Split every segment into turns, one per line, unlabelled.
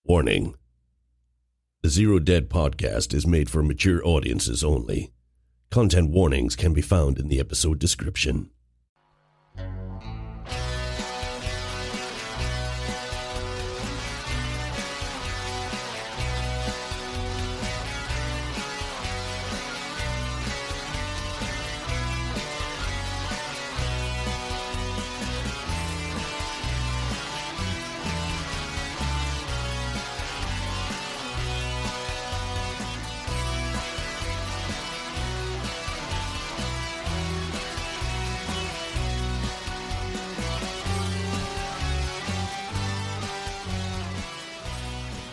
Warning. The Zero Dead podcast is made for mature audiences only. Content warnings can be found in the episode description.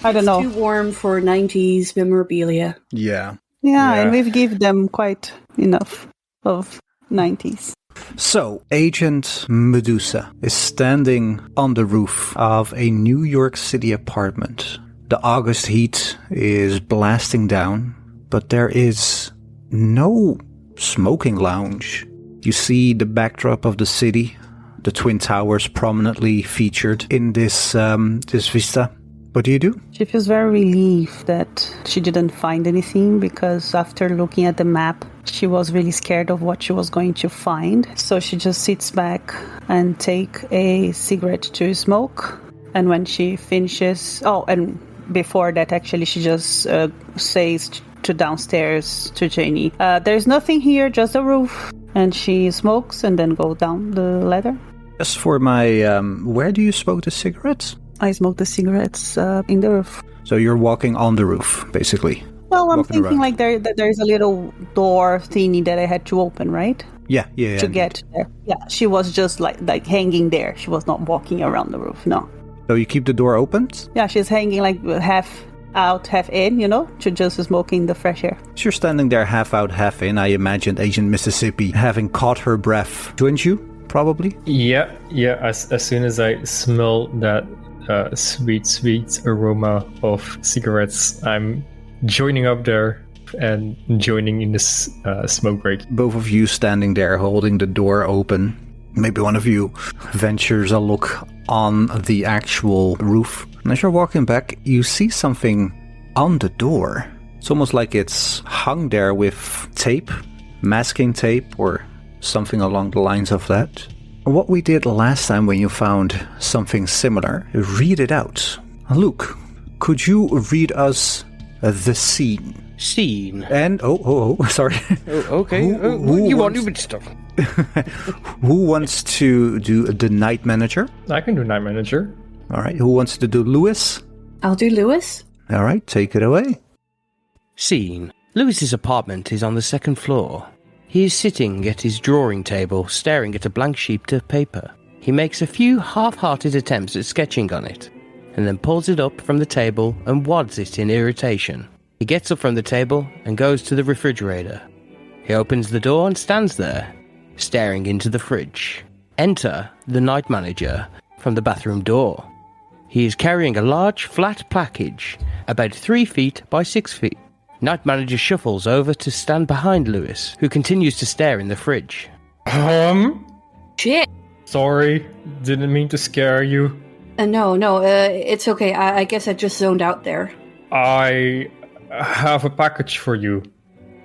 I don't know.
It's too warm for 90s memorabilia.
Yeah.
Yeah, and we've given them quite enough of 90s.
So, Agent Medusa is standing on the roof of a New York City apartment. The August heat is blasting down, but there is no smoking lounge. You see the backdrop of the city, the Twin Towers prominently featured in this vista. What do you do?
She feels very relieved that she didn't find anything because after looking at the map, she was really scared of what she was going to find. So she just sits back and take a cigarette to smoke. And when she finishes... Oh, and before that, actually, she just says to downstairs to Janie, there's nothing here, just a roof. And she smokes and then go down the ladder.
As for my... where do you smoke the cigarettes?
I smoke the cigarettes in the roof.
So you're walking on the roof, basically?
Well, I'm
walking
thinking
around.
like there's a little door thingy that I had to open, right?
Yeah.
To get there. Yeah, she was just like hanging there. She was not walking around the roof, no.
So you keep the door open?
Yeah, she's hanging like half out, half in, to just smoking the fresh air.
As you're standing there half out, half in, I imagined Agent Mississippi having caught her breath. Joins you, probably?
Yeah. As soon as I smell that sweet aroma of cigarettes, I'm joining up there and joining in this smoke break.
Both of you standing there holding the door open. Maybe one of you ventures a look on the actual roof. And as you're walking back, you see something on the door. It's almost like it's hung there with tape, masking tape, or something along the lines of that. What we did last time when you found something similar, read it out. Luke, could you read us the scene?
Scene?
And, sorry.
Oh, okay. You want to stuff.
Who wants to do the night manager?
I can do night manager.
All right. Who wants to do Lewis?
I'll do Lewis.
All right. Take it away.
Scene. Lewis's apartment is on the second floor. He is sitting at his drawing table, staring at a blank sheet of paper. He makes a few half-hearted attempts at sketching on it, and then pulls it up from the table and wads it in irritation. He gets up from the table and goes to the refrigerator. He opens the door and stands there, staring into the fridge. Enter the night manager from the bathroom door. He is carrying a large, flat package, about 3 feet by 6 feet. Night manager shuffles over to stand behind Lewis, who continues to stare in the fridge.
Shit.
Sorry, didn't mean to scare you.
No, it's okay. I guess I just zoned out there.
I have a package for you.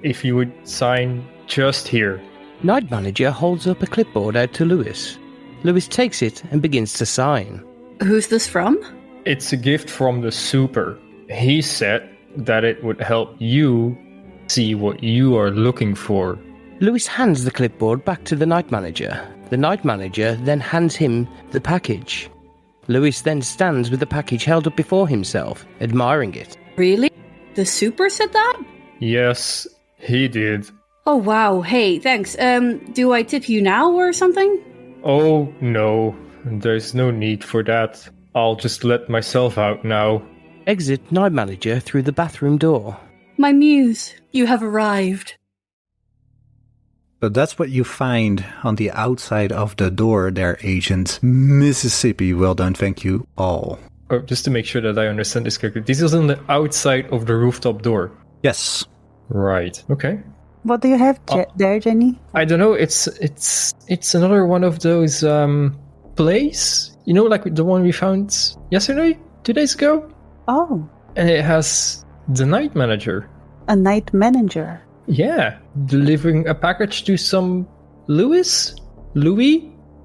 If you would sign just here.
Night manager holds up a clipboard out to Lewis. Lewis takes it and begins to sign.
Who's this from?
It's a gift from the super. He said that it would help you see what you are looking for.
Lewis hands the clipboard back to the night manager. The night manager then hands him the package. Lewis then stands with the package held up before himself, admiring it.
Really? The super said that?
Yes, he did.
Oh wow, hey, thanks. Do I tip you now or something?
Oh no, there's no need for that. I'll just let myself out now.
Exit night manager through the bathroom door.
My muse, you have arrived.
So that's what you find on the outside of the door there, Agent Mississippi. Well done, thank you all.
Oh, just to make sure that I understand this correctly, this is on the outside of the rooftop door.
Yes.
Right. Okay.
What do you have there, Jenny?
I don't know. It's another one of those plays. You know, like the one we found yesterday, 2 days ago.
Oh,
And it has the night manager.
a night manager.
Yeah, delivering a package to some Louis?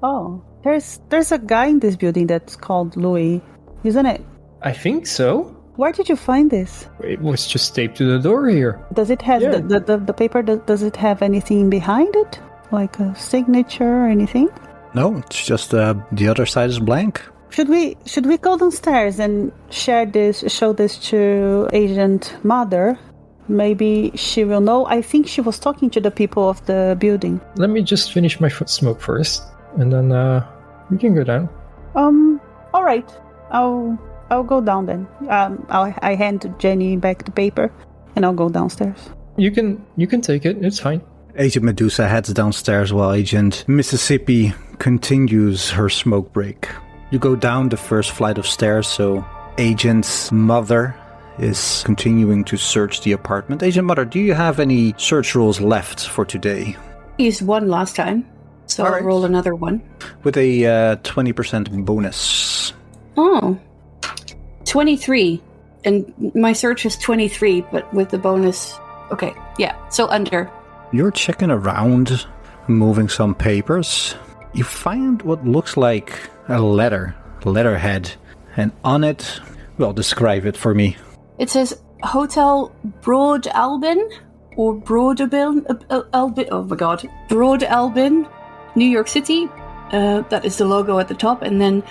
Oh, there's a guy in this building that's called Louis, isn't it?
I think so.
Where did you find this?
It was just taped to the door here.
Does it have
Yeah.
the paper? Does it have anything behind it, like a signature or anything?
No, it's just the other side is blank.
Should we go downstairs and show this to Agent Mother? Maybe she will know. I think she was talking to the people of the building.
Let me just finish my smoke first, and then we can go down.
All right. I'll go down then. I hand Jenny back the paper, and I'll go downstairs.
You can take it. It's fine.
Agent Medusa heads downstairs while Agent Mississippi continues her smoke break. You go down the first flight of stairs, so Agent's mother is continuing to search the apartment. Agent Mother, do you have any search rules left for today?
Used one last time, so
All
I'll
right.
roll another one.
With a 20% bonus.
Oh, 23. And my search is 23, but with the bonus... Okay, yeah, so under.
You're checking around, moving some papers. You find what looks like a letterhead, and on it, well, describe it for me.
It says Hotel Broad Albin, or Broad Albin, oh my god, Broad Albin, New York City. That is the logo at the top, and then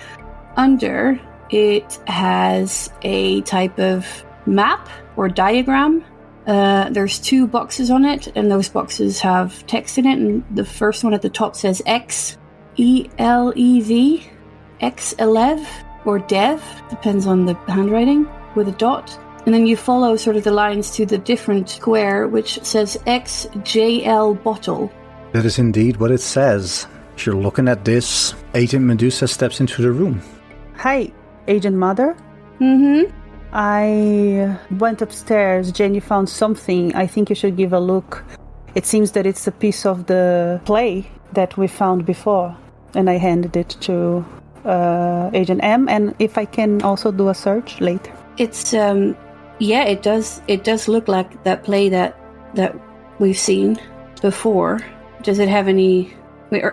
under it has a type of map or diagram. There's 2 boxes on it, and those boxes have text in it, and the first one at the top says X, E-L-E-V, X11, or Dev, depends on the handwriting, with a dot. And then you follow sort of the lines to the different square, which says XJL Bottle.
That is indeed what it says. If you're looking at this, Agent Medusa steps into the room.
Hi, Agent Mother.
Mm-hmm.
I went upstairs. Jenny found something. I think you should give a look. It seems that it's a piece of the play that we found before. And I handed it to Agent M. And if I can also do a search later.
It's yeah, it does look like that play that we've seen before. Does it have any? Wait,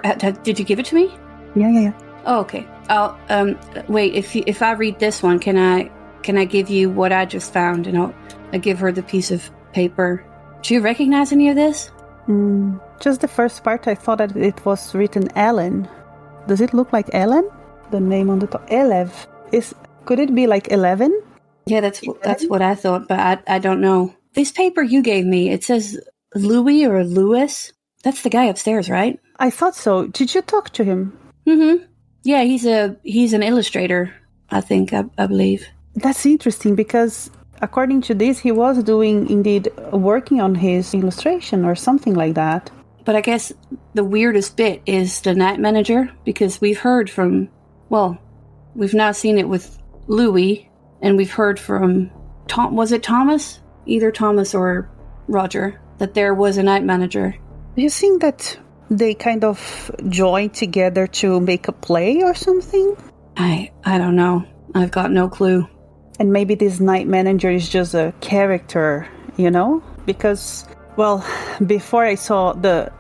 did you give it to me?
Yeah.
Oh, okay. I'll wait. If I read this one, can I give you what I just found, and I'll give her the piece of paper. Do you recognize any of this?
Just the first part. I thought that it was written Ellen. Does it look like Ellen? The name on the top. Elev. Could it be like 11?
Yeah, that's what I thought, but I don't know. This paper you gave me, it says Louis or Louis. That's the guy upstairs, right?
I thought so. Did you talk to him?
Mm-hmm. Yeah, he's an illustrator, I think, I believe.
That's interesting because according to this, he was working on his illustration or something like that.
But I guess the weirdest bit is the night manager, because we've heard from, we've now seen it with Louis, and we've heard from was it Thomas? Either Thomas or Roger, that there was a night manager.
Do you think that they kind of joined together to make a play or something?
I don't know. I've got no clue.
And maybe this night manager is just a character, Because, before I saw the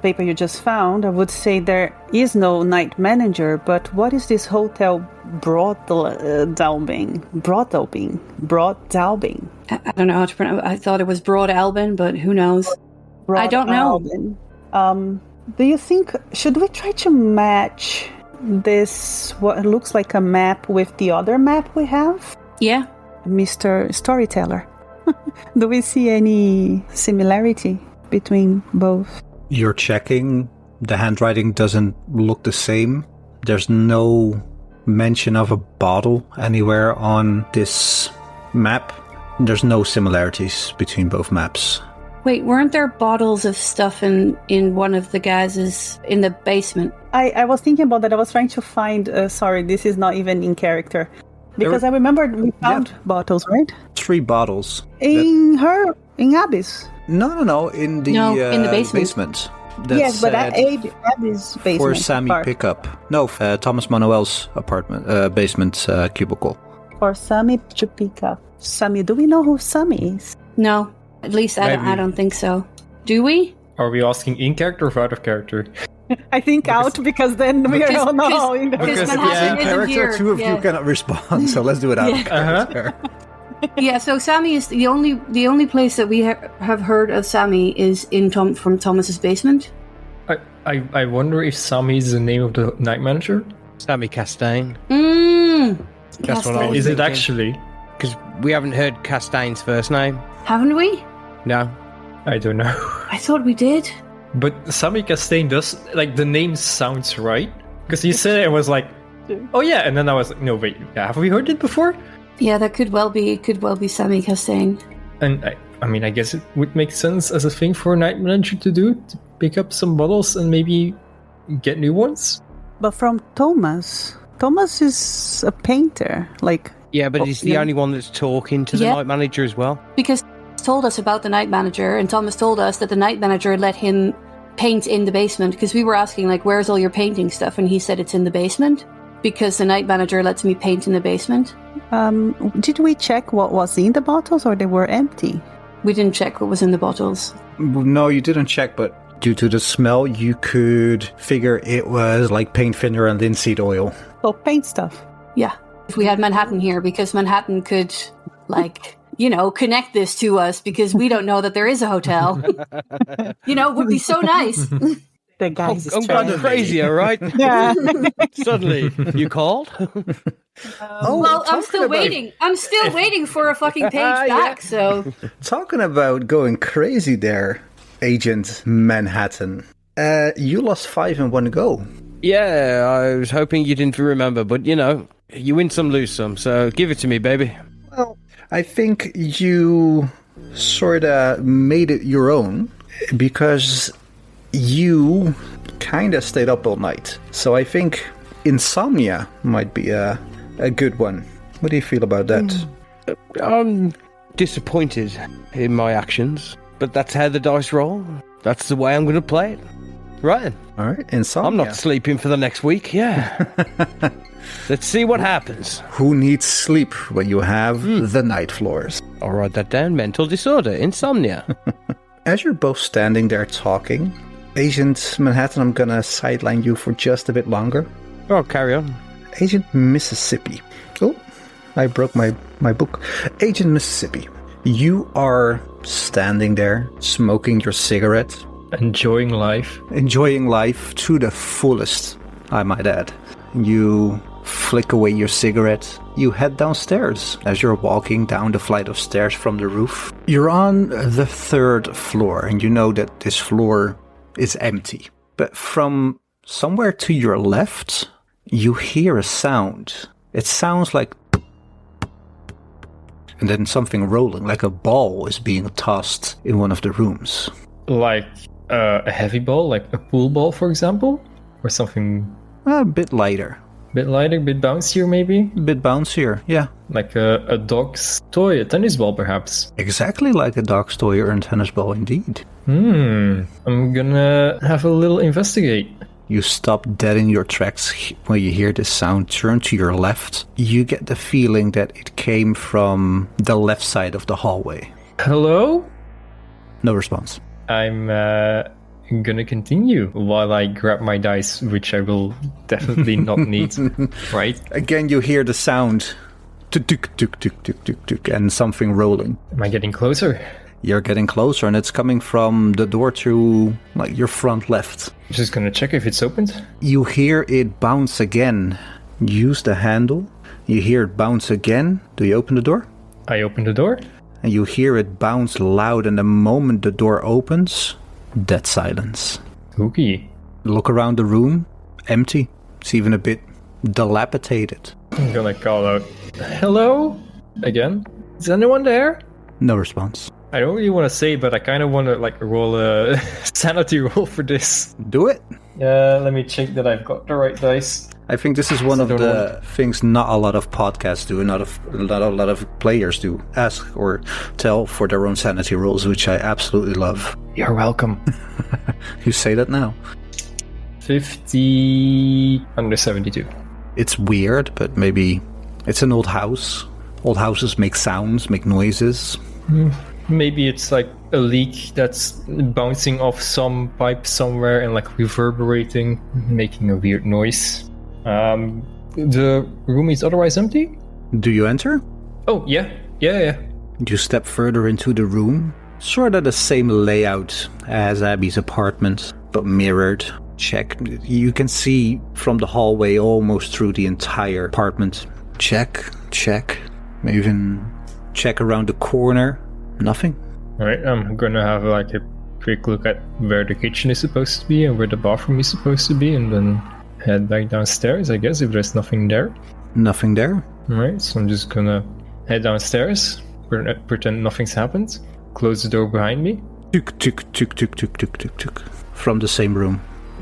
paper you just found, I would say there is no night manager, but what is this hotel Broadalbin?
I don't know how to pronounce it. I thought it was Broad Albin, but who knows? I don't know.
Do you think, should we try to match this, what looks like a map, with the other map we have?
Yeah.
Mr. Storyteller. Do we see any similarity between both?
You're checking. The handwriting doesn't look the same. There's no mention of a bottle anywhere on this map. There's no similarities between both maps.
Wait, weren't there bottles of stuff in one of the guys' in the basement?
I was thinking about that. I was trying to find... sorry, this is not even in character. Because I remember we found bottles, right?
3 bottles.
In Abby's.
No. In the
basement.
That's,
yes, but Abby's basement.
For Sammy
part.
pickup. No, Thomas Manuel's apartment, basement cubicle.
for Sammy to pick up. Sammy, do we know who Sammy is?
No, at least I don't think so. Do we?
Are we asking in character or out of character?
I think out, because then we are all knowing.
Because Manhattan isn't
character,
here.
two of you cannot respond, so let's do it out of character.
Yeah, so Sammy is the only place that we have heard of Sammy is from Thomas's basement.
I wonder if Sammy is the name of the night manager?
Sammy Castaigne.
That's
what I was
Is it
thinking.
actually?
Because we haven't heard Castaigne's first name.
Haven't we?
No.
I don't know.
I thought we did.
But Sammy Castaigne does, like, the name sounds right. Because you said it, and was like, oh yeah, and then I was like, no, wait, have we heard it before?
Yeah, that could well be Sammy Castaigne.
And I mean, I guess it would make sense as a thing for a night manager to do, to pick up some bottles and maybe get new ones.
But from Thomas is a painter. Like,
Yeah, but he's the only one that's talking to the night manager as well.
Because he told us about the night manager, and Thomas told us that the night manager let him paint in the basement, because we were asking, like, where's all your painting stuff? And he said it's in the basement, because the night manager lets me paint in the basement.
did we check what was in the bottles, or they were empty?
We didn't check what was in the bottles.
No, you didn't check, but due to the smell, you could figure it was like paint thinner and linseed oil.
So paint stuff.
Yeah. If we had Manhattan here, because Manhattan could, like, connect this to us, because we don't know that there is a hotel. It would be so nice.
The guys
I'm going crazy, all right?
Yeah.
Suddenly, you called?
Well, I'm still waiting. I'm still waiting for a fucking page back, so...
Talking about going crazy there, Agent Manhattan. You lost 5 in one go.
Yeah, I was hoping you didn't remember, but you win some, lose some, so give it to me, baby.
Well, I think you sort of made it your own, because you kind of stayed up all night. So I think insomnia might be a good one. What do you feel about that?
I'm disappointed in my actions, but that's how the dice roll. That's the way I'm going to play it. Right.
All right, insomnia.
I'm not sleeping for the next week, yeah. Let's see what happens.
Who needs sleep when you have the night floors?
I'll write that down. Mental disorder, insomnia.
As you're both standing there talking, Agent Manhattan, I'm gonna sideline you for just a bit longer.
Oh, carry on.
Agent Mississippi. Oh, I broke my book. Agent Mississippi, you are standing there, smoking your cigarette.
Enjoying life.
Enjoying life to the fullest, I might add. You flick away your cigarette. You head downstairs as you're walking down the flight of stairs from the roof. You're on the 3rd floor, and you know that this floor is empty. But from somewhere to your left, you hear a sound. It sounds like... and then something rolling, like a ball is being tossed in one of the rooms.
Like a heavy ball, like a pool ball, for example? Or something...
A bit lighter.
Bit lighter, bit bouncier, maybe?
A bit bouncier, yeah.
Like a dog's toy, a tennis ball, perhaps?
Exactly like a dog's toy or a tennis ball, indeed.
I'm gonna have a little investigate.
You stop dead in your tracks when you hear this sound. Turn to your left. You get the feeling that it came from the left side of the hallway.
Hello?
No response.
I'm gonna continue while I grab my dice, which I will definitely not need, right?
Again, you hear the sound. Tuk, tuk, tuk, tuk, tuk, tuk, tuk, and something rolling.
Am I getting closer?
You're getting closer, and it's coming from the door to, like, your front left.
Just gonna check if it's opened.
You hear it bounce again. Use the handle. You hear it bounce again. Do you open the door?
I open the door.
And you hear it bounce loud, and the moment the door opens, dead silence.
Spooky.
Look around the room. Empty. It's even a bit dilapidated.
I'm gonna call out, hello? Again? Is anyone there?
No response.
I don't really want to say, but I kind of want to like roll a sanity roll for this.
Do it.
Let me check that I've got the right dice.
I think this is one of the things not a lot of podcasts do, not a lot of players do. Ask or tell for their own sanity rolls, which I absolutely love.
You're welcome.
You say that now.
50 under 72.
It's weird, but maybe it's an old house. Old houses make sounds, make noises.
Maybe it's like a leak that's bouncing off some pipe somewhere and like reverberating, making a weird noise. The room is otherwise empty?
Do you enter?
Oh, yeah.
You step further into the room. Sort of the same layout as Abby's apartment, but mirrored. Check. You can see from the hallway almost through the entire apartment. Check. Even check around the corner. Nothing.
Alright, I'm gonna have like a quick look at where the kitchen is supposed to be and where the bathroom is supposed to be, and then head back downstairs, I guess, if there's nothing there.
Nothing there?
Alright, so I'm just gonna head downstairs, pretend nothing's happened, close the door behind me.
Tuk. From the same room.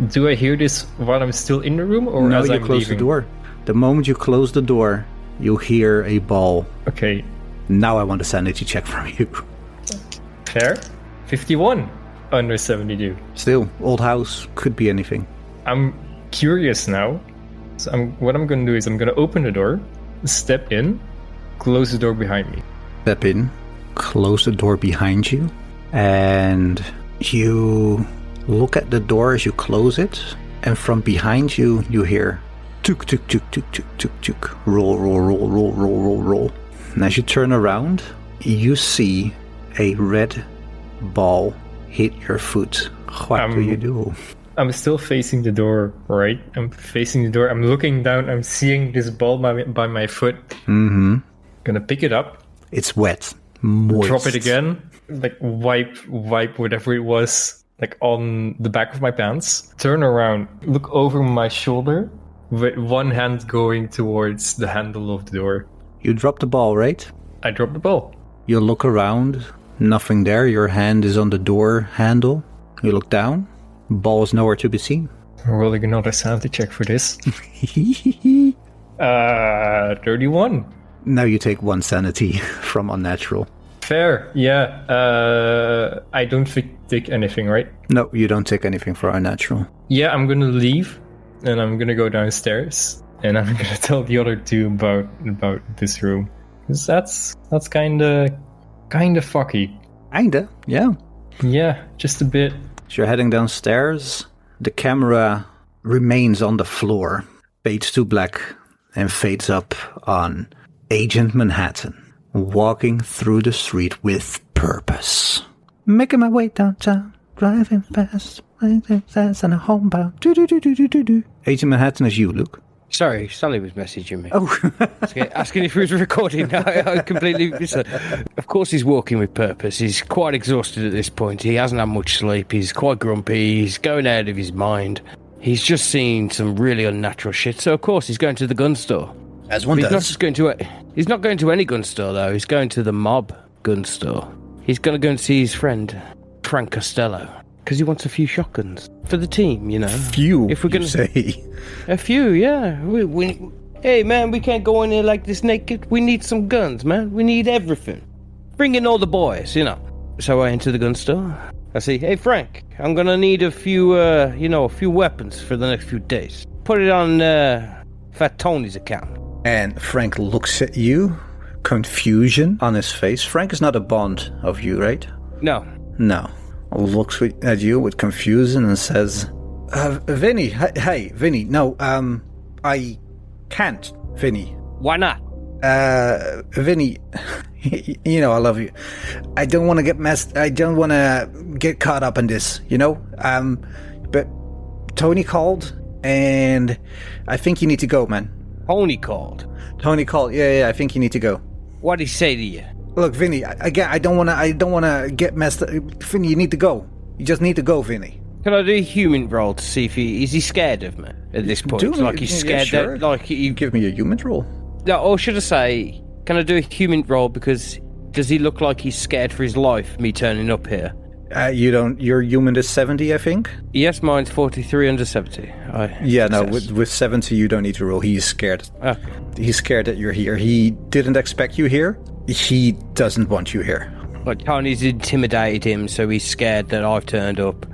Do I hear this while I'm still in the room, or
no,
as
you
I'm
close
leaving?
the door. The moment you close the door, you hear a ball.
Okay.
Now I want a sanity check from you.
Fair. 51 under 72.
Still, old house, could be anything.
I'm curious now. So what I'm going to do is I'm going to open the door, step in, close the door behind me.
Step in, close the door behind you, and you look at the door as you close it, and from behind you, you hear tuk. Roll. And as you turn around, you see a red ball hit your foot. What do you do?
I'm still facing the door, right? I'm facing the door. I'm looking down. I'm seeing this ball by my foot.
Mm-hmm.
Gonna pick it up.
It's wet. Moist.
Drop it again. Like wipe whatever it was, like on the back of my pants. Turn around. Look over my shoulder with one hand going towards the handle of the door.
You drop the ball, right?
I drop the ball.
You look around. Nothing there. Your hand is on the door handle. You look down. Ball is nowhere to be seen.
Rolling another sanity check for this. 31.
Now you take 1 sanity from unnatural.
Fair, yeah. I don't take anything, right?
No, you don't take anything for unnatural.
Yeah, I'm gonna leave, and I'm gonna go downstairs, and I'm gonna tell the other two about this room, because that's kinda fucky.
Kinda, yeah.
Yeah, just a bit.
So you're heading downstairs. The camera remains on the floor, fades to black, and fades up on Agent Manhattan, walking through the street with purpose. Making my way downtown, driving fast and a homebound. Do. Agent Manhattan is you, Luke.
Sorry, Sully was messaging me.
Oh.
asking if he was recording. I completely missed it. Of course he's walking with purpose. He's quite exhausted at this point. He hasn't had much sleep. He's quite grumpy. He's going out of his mind. He's just seen some really unnatural shit. So, of course, he's going to the gun store.
As one
He's
does.
not just going to... He's not going to any gun store, though. He's going to the mob gun store. He's going to go and see his friend, Frank Costello. Because he wants a few shotguns. For the team, you know.
Few,
if we're gonna
say.
A few, yeah. Hey, man, we can't go in here like this naked. We need some guns, man. We need everything. Bring in all the boys, you know. So I enter the gun store. I say, hey, Frank, I'm going to need a few weapons for the next few days. Put it on Fat Tony's account.
And Frank looks at you, confusion on his face. Frank is not a Bond of you, right?
No.
Looks at you with confusion and says, Vinny, hey, Vinny, no, I can't, Vinny.
Why not?
Vinny, you know I love you. I don't want to get caught up in this, you know? But Tony called, and I think you need to go, man.
Tony called?
Yeah, I think you need to go.
What'd he say to you?
Look, Vinny, again, I don't want to get messed up. Vinny, you need to go. You just need to go, Vinny.
Can I do a human roll to see if is he scared of me at this point? Like he's scared
sure.
that, like you
give me a human roll.
No, or should I say, can I do a human roll because does he look like he's scared for his life, me turning up here?
Your human is 70, I think?
Yes, mine's 43 under 70.
No, with 70 you don't need to roll. He's scared.
Okay.
He's scared that you're here. He didn't expect you here. He doesn't want you here.
Like Tony's intimidated him, so he's scared that I've turned up.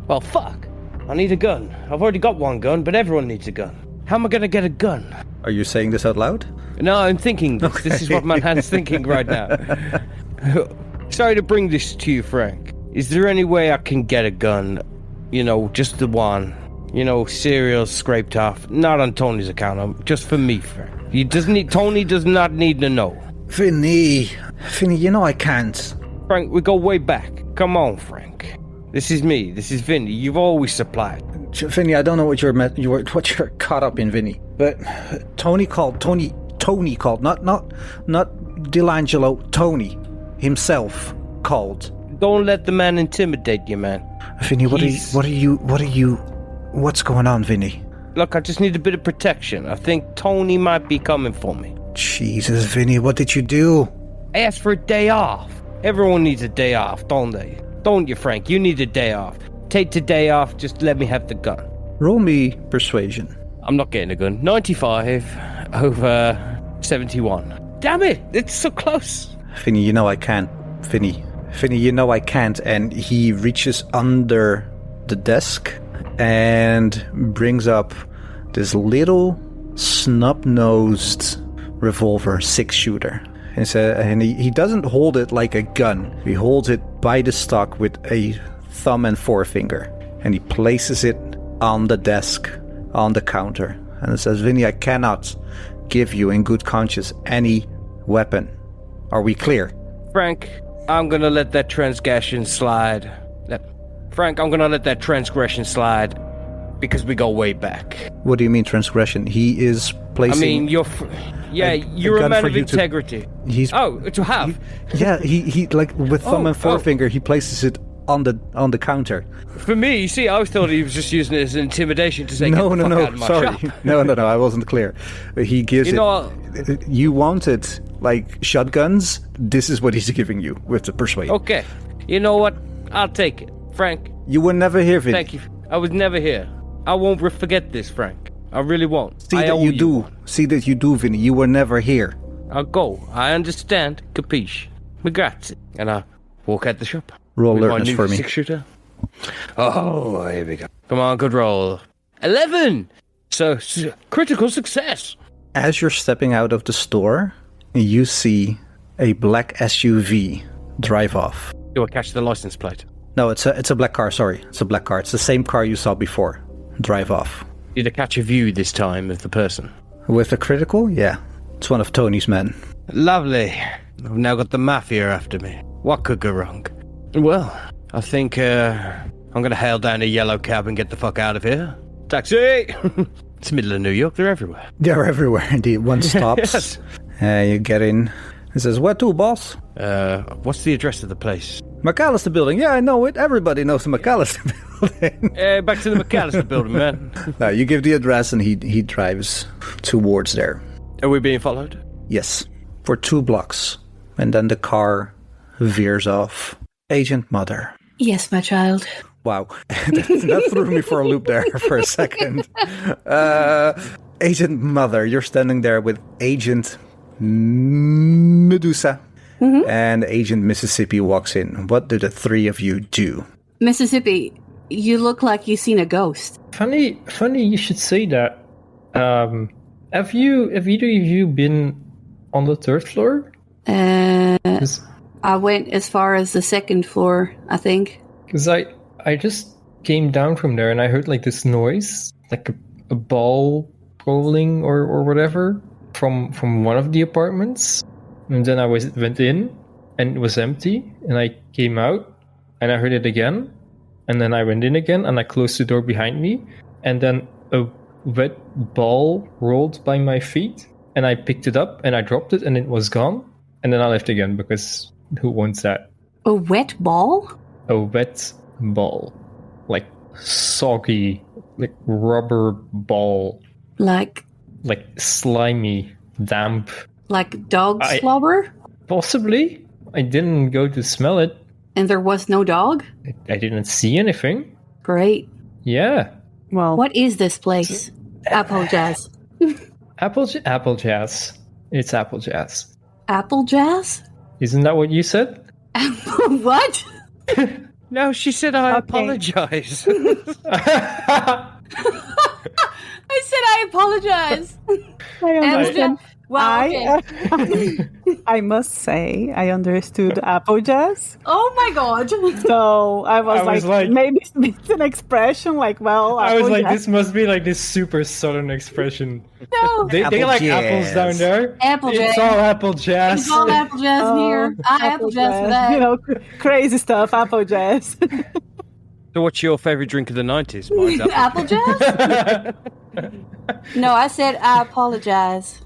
Well, fuck. I need a gun. I've already got one gun, but everyone needs a gun. How am I going to get a gun?
Are you saying this out loud?
No, I'm thinking this.
Okay.
This is what my hand's thinking right now. Sorry to bring this to you, Frank. Is there any way I can get a gun? You know, just the one. You know, cereal scraped off. Not on Tony's account, just for me, Frank. Tony does not need to know.
Vinny, you know I can't.
Frank, we go way back. Come on, Frank. This is me. This is Vinny. You've always supplied.
Vinny, I don't know what you're caught up in, Vinny. But Tony called. Tony called. Not Delangelo. Tony himself called.
Don't let the man intimidate you, man.
Vinny, what's going on, Vinny?
Look, I just need a bit of protection. I think Tony might be coming for me.
Jesus, Vinny, what did you do?
I asked for a day off. Everyone needs a day off, don't they? Don't you, Frank? You need a day off. Take the day off, just let me have the gun.
Roll me persuasion.
I'm not getting a gun. 95 over 71. Damn it, it's so close.
Vinny, you know I can't. Vinny, you know I can't. And he reaches under the desk and brings up this little snub-nosed revolver 6-shooter. And he doesn't hold it like a gun. He holds it by the stock with a thumb and forefinger. And he places it on the desk, on the counter. And it says, Vinny, I cannot give you in good conscience any weapon. Are we clear?
Frank, I'm gonna let that transgression slide. Frank, I'm gonna let that transgression slide because we go way back.
What do you mean transgression? He is placing...
I mean, you're a man of integrity. To have.
He like with thumb and forefinger, he places it on the counter.
For me, you see, I always thought he was just using it as intimidation to say, get the fuck out of my shop.
No, I wasn't clear. He gives you wanted like shotguns. This is what he's giving you with the persuade.
Okay, you know what? I'll take it, Frank.
You were never here, Vinny.
Thank you. I was never here. I won't forget this, Frank. I really won't.
See that you do, Vinny. You were never here.
I'll go. I understand. Capiche. Grazie. And I walk out the shop.
Roll
with
alertness
my new
for me.
6-shooter. Oh, here we go. Come on, good roll. 11! So, critical success.
As you're stepping out of the store, you see a black SUV drive off.
Do I catch the license plate?
No, it's a black car, sorry. It's a black car. It's the same car you saw before. Drive off.
Did I catch a view this time of the person?
With a critical? Yeah. It's one of Tony's men.
Lovely. I've now got the mafia after me. What could go wrong? Well, I think I'm going to hail down a yellow cab and get the fuck out of here. Taxi! It's the middle of New York. They're everywhere.
They're everywhere, indeed. One stops.
Yes.
You get in. It says, where to, boss?
What's the address of the place?
McAllister Building. Yeah, I know it. Everybody knows the McAllister Building.
Back to the McAllister Building, man.
No, you give the address and he drives towards there.
Are we being followed?
Yes, for 2 blocks. And then the car veers off. Agent Mother.
Yes, my child.
Wow, that threw me for a loop there for a second. Agent Mother, you're standing there with Agent Medusa. Mm-hmm. And Agent Mississippi walks in. What do the 3 of you do?
Mississippi, you look like you've seen a ghost.
Funny you should say that. Have either of you been on the 3rd floor?
I went as far as the 2nd floor, I think.
Because I just came down from there and I heard like this noise, like a ball rolling or whatever from one of the apartments. And then I went in and it was empty. And I came out and I heard it again. And then I went in again and I closed the door behind me. And then a wet ball rolled by my feet. And I picked it up and I dropped it and it was gone. And then I left again because who wants that?
A wet ball?
A wet ball. Like soggy, like rubber ball.
Like
slimy, damp.
Like dog slobber?
Possibly. I didn't go to smell it.
And there was no dog?
I didn't see anything.
Great.
Yeah.
Well,
what is this place? Applejazz.
Applejazz. It's Applejazz.
Applejazz?
Isn't that what you said?
What?
No, she said I apologize.
I said I apologize.
I understand.
Wow, okay.
I must say, I understood Applejazz.
Oh my god.
So I was
like-
maybe it's an expression like, well,
I was like,
Applejazz.
this must be like this super southern expression.
No.
They like apples
Applejazz.
down there.
Applejazz.
It's all Applejazz.
It's all Applejazz here. Applejazz for that.
You know, crazy stuff, Applejazz.
So what's your favourite drink of the 90s? Mine's
Applejazz? No, I said I apologize.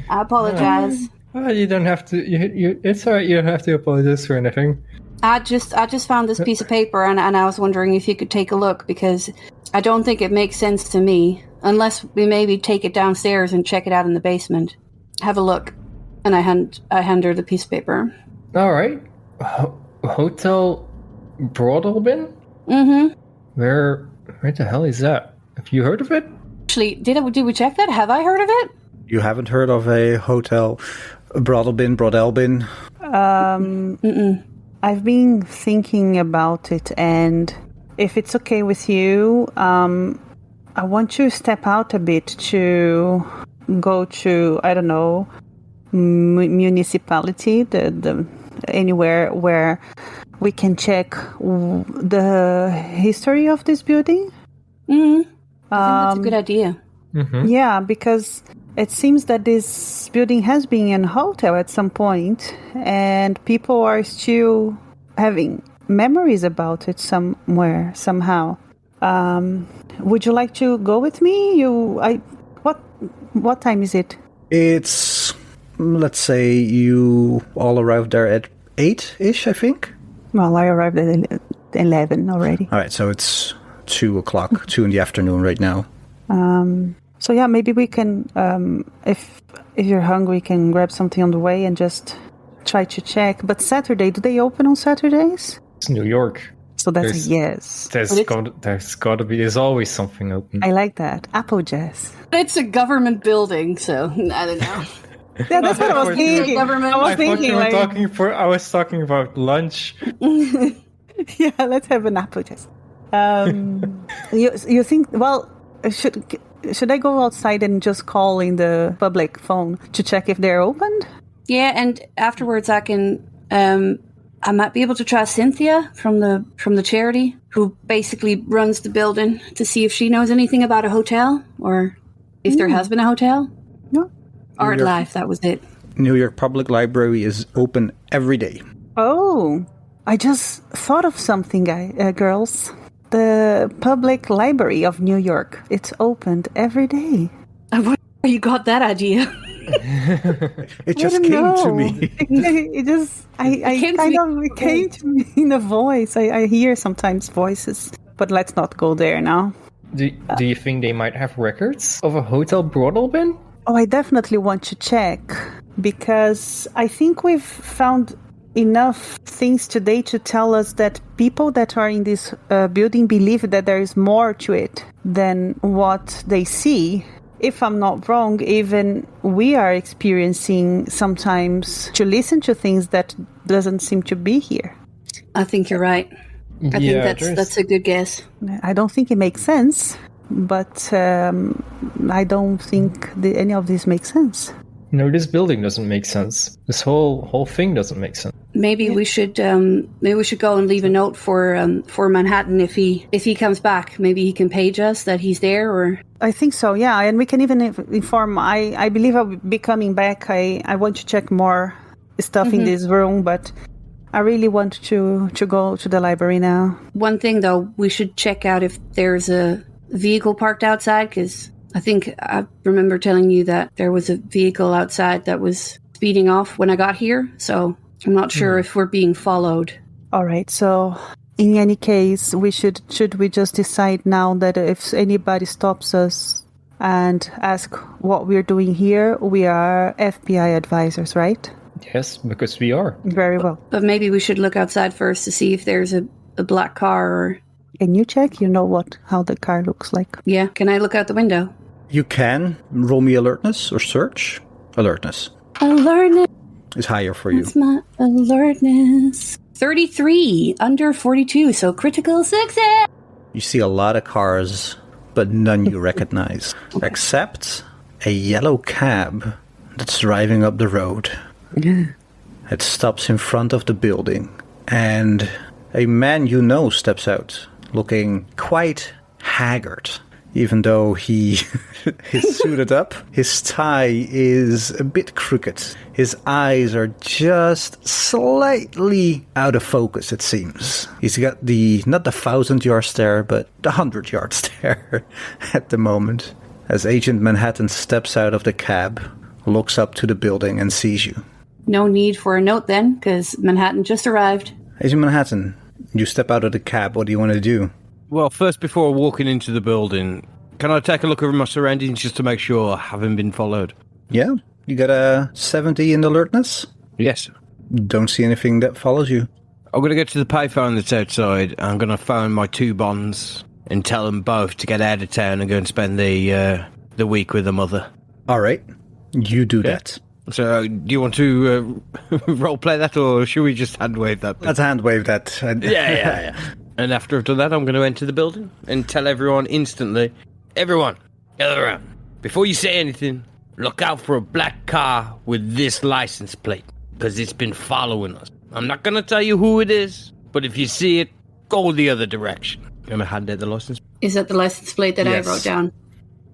I apologize.
Well, you don't have to. It's alright. You don't have to apologize for anything.
I just found this piece of paper and I was wondering if you could take a look because I don't think it makes sense to me unless we maybe take it downstairs and check it out in the basement. Have a look. And I hand her the piece of paper.
All right. Hotel Broadalbin?
Mm-hmm.
Where the hell is that? Have you heard of it?
Actually, did we check that? Have I heard of it?
You haven't heard of a hotel, Brodelbin?
I've been thinking about it, and if it's okay with you, I want to step out a bit to go to, I don't know, municipality, the anywhere where we can check the history of this building.
Mm-hmm. I think that's a good idea.
Mm-hmm.
Yeah, because it seems that this building has been a hotel at some point, and people are still having memories about it somewhere, somehow. Would you like to go with me? What time is it?
It's, let's say you all arrived there at 8-ish, I think.
Well, I arrived at 11 already.
All right, so it's 2 o'clock, 2 in the afternoon right now.
So yeah, maybe we can, if you're hungry, can grab something on the way and just try to check. But Saturday, do they open on Saturdays?
It's New York.
So that's a yes.
There's always something open.
I like that. Applejazz.
It's a government building, so I don't know.
Yeah, that's what I was thinking.
Government.
I
was talking about lunch.
Yeah, let's have an Applejazz. You think? Well, should I go outside and just call in the public phone to check if they're opened?
Yeah, and afterwards I can. I might be able to try Cynthia from the charity, who basically runs the building, to see if she knows anything about a hotel or if there has been a hotel.
No.
Art Life, that was it.
New York Public Library is open every day.
Oh, I just thought of something, girls. The Public Library of New York. It's opened every day.
Where you got that idea?
It just came to me.
It came to me in a voice. I hear sometimes voices, but let's not go there now.
Do you think they might have records of a Hotel Broadalbin?
Oh, I definitely want to check, because I think we've found enough things today to tell us that people that are in this building believe that there is more to it than what they see. If I'm not wrong, even we are experiencing sometimes to listen to things that doesn't seem to be here.
I think you're right. I think that's a good guess.
I don't think it makes sense, but I don't think any of this makes sense.
No, this building doesn't make sense. This whole thing doesn't make sense.
Maybe we should go and leave a note for Manhattan if he comes back. Maybe he can page us that he's there, or
I think so. Yeah, and we can even inform. I believe I'll be coming back. I want to check more stuff in this room, but I really want to go to the library now.
One thing though, we should check out if there's a vehicle parked outside, because I think I remember telling you that there was a vehicle outside that was speeding off when I got here, so I'm not sure if we're being followed.
All right, so in any case, should we just decide now that if anybody stops us and ask what we're doing here, we are FBI advisors, right?
Yes, because we are.
Very well.
But maybe we should look outside first to see if there's a black car or...
Can you check? You know how the car looks like.
Yeah, can I look out the window?
You can roll me alertness or search. Alertness
Alertness
is higher for you.
That's my alertness. 33, under 42, so critical success.
You see a lot of cars, but none you recognize, except a yellow cab that's driving up the road. It stops in front of the building, and a man you know steps out, looking quite haggard. Even though he is suited up, his tie is a bit crooked. His eyes are just slightly out of focus, it seems. He's got not the 1,000-yard stare, but the 100-yard stare at the moment. As Agent Manhattan steps out of the cab, looks up to the building and sees you.
No need for a note then, because Manhattan just arrived.
Agent Manhattan, you step out of the cab. What do you want to do?
Well, first, before walking into the building, can I take a look at my surroundings just to make sure I haven't been followed?
Yeah, you got a 70 in alertness?
Yes.
Don't see anything that follows you.
I'm going to go to the payphone that's outside. I'm going to phone my two bonds and tell them both to get out of town and go and spend the week with the mother.
All right, you do that.
So, do you want to roleplay that, or should we just hand-wave that?
Let's hand-wave that.
Yeah. And after I've done that, I'm going to enter the building and tell everyone instantly, everyone, gather around. Before you say anything, look out for a black car with this license plate, because it's been following us. I'm not going to tell you who it is, but if you see it, go the other direction. I'm going to hand out the license.
Is that the license plate that
Yes.
I wrote down?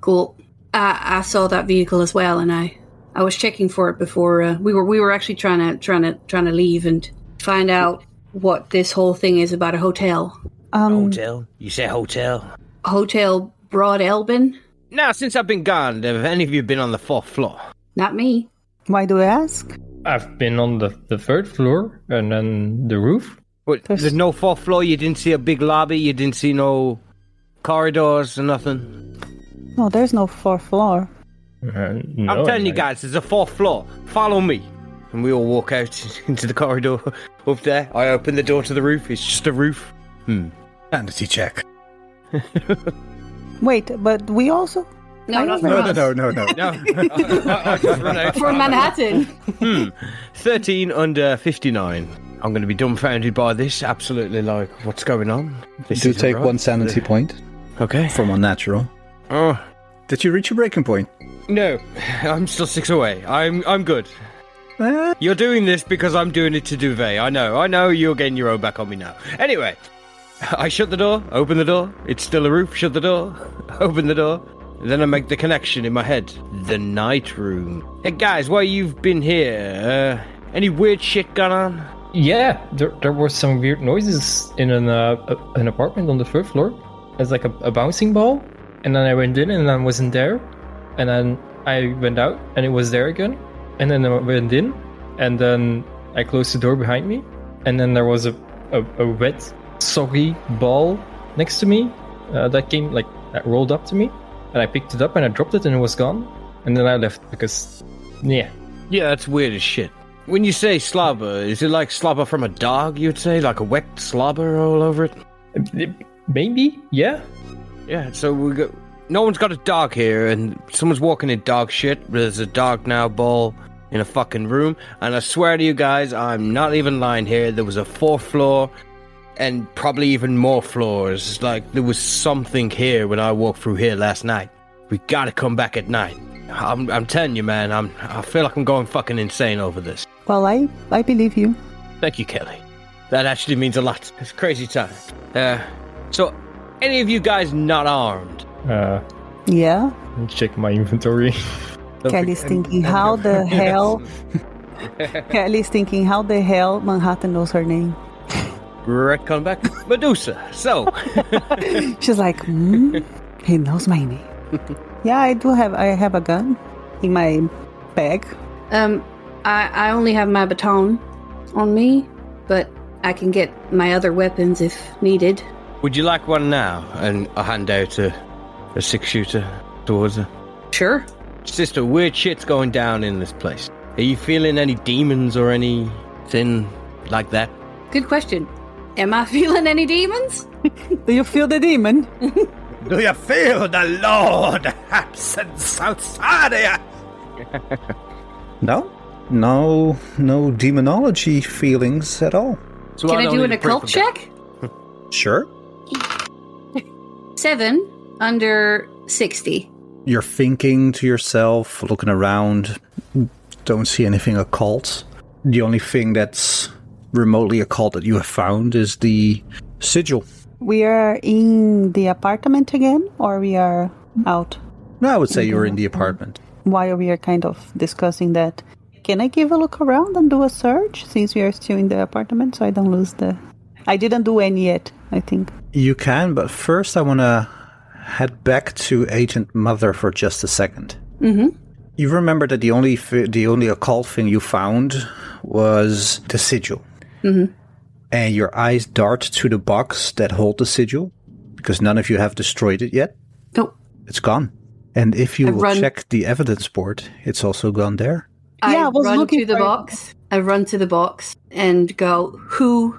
Cool. I saw that vehicle as well, and I was checking for it before we were actually trying to leave and find out what this whole thing is about a hotel.
Hotel? You say hotel?
Hotel Broad Elbin?
Now, since I've been gone, have any of you been on the 4th floor?
Not me.
Why do you ask?
I've been on the 3rd floor and then the roof.
What, there's no 4th floor? You didn't see a big lobby? You didn't see no corridors or nothing?
No, there's no 4th floor.
No,
I'm telling you guys, there's a 4th floor. Follow me. And we all walk out into the corridor up there. I open the door to the roof. It's just a roof.
Sanity check.
Wait, but we also...
No, not for
No.
us.
No. I just run out.
For Manhattan.
13 under 59. I'm going to be dumbfounded by this. Absolutely like, what's going on? This
Do
isn't
take
right.
one sanity point
Okay.
from unnatural.
Oh,
Did you reach your breaking point?
no. I'm still 6 away. I'm good. You're doing this because I'm doing it to Duvet. I know you're getting your own back on me now. Anyway, I shut the door, open the door. It's still a roof. Shut the door, open the door. Then I make the connection in my head. The night room. Hey guys, while you've been here, any weird shit gone on?
Yeah, there were some weird noises in an apartment on the 3rd floor. It's like a bouncing ball. And then I went in and I wasn't there. And then I went out and it was there again. And then I went in and then I closed the door behind me. And then there was a wet, soggy ball next to me that rolled up to me. And I picked it up and I dropped it and it was gone. And then I left because, yeah.
Yeah, that's weird as shit. When you say slobber, is it like slobber from a dog, you'd say? Like a wet slobber all over it?
Maybe, yeah.
Yeah, so no one's got a dog here, and someone's walking in dog shit. There's a dog now ball in a fucking room, and I swear to you guys, I'm not even lying here. There was a 4th floor, and probably even more floors. Like, there was something here when I walked through here last night. We gotta come back at night. I'm telling you, man, I feel like I'm going fucking insane over this.
Well, I believe you.
Thank you, Kelly. That actually means a lot. It's a crazy time. So, any of you guys not armed?
Yeah?
Let me check my inventory.
Kelly's thinking, how the hell... Kelly's thinking, how the hell Manhattan knows her name.
Retcon back. Medusa. So,
She's like, he knows my name. Yeah, I have a gun in my bag.
I only have my baton on me, but I can get my other weapons if needed.
would you like one now? And I hand out a 6-shooter towards her.
Sure.
Sister, weird shit's going down in this place. Are you feeling any demons or anything like that?
Good question. Am I feeling any demons?
Do you feel the demon?
Do you feel the Lord absence outside of you? No demonology feelings at all.
So
Can I
don't
do
need
an
to pray
occult
for
check?
Sure.
7 under 60.
You're thinking to yourself, looking around. don't see anything occult. The only thing that's remotely occult that you have found is the sigil.
We are in the apartment again, or we are out?
No, I would say you're in the apartment.
While we are kind of discussing that, can I give a look around and do a search, since we are still in the apartment, so I don't lose the... I didn't do any yet, I think.
You can, but first I want to head back to Agent Mother for just a second.
Mm-hmm.
You remember that the only occult thing you found was the sigil.
Mm-hmm.
And your eyes dart to the box that hold the sigil, because none of you have destroyed it yet.
Nope.
It's gone. And if you will check the evidence board, it's also gone there.
I run to the box. I run to the box and go, Who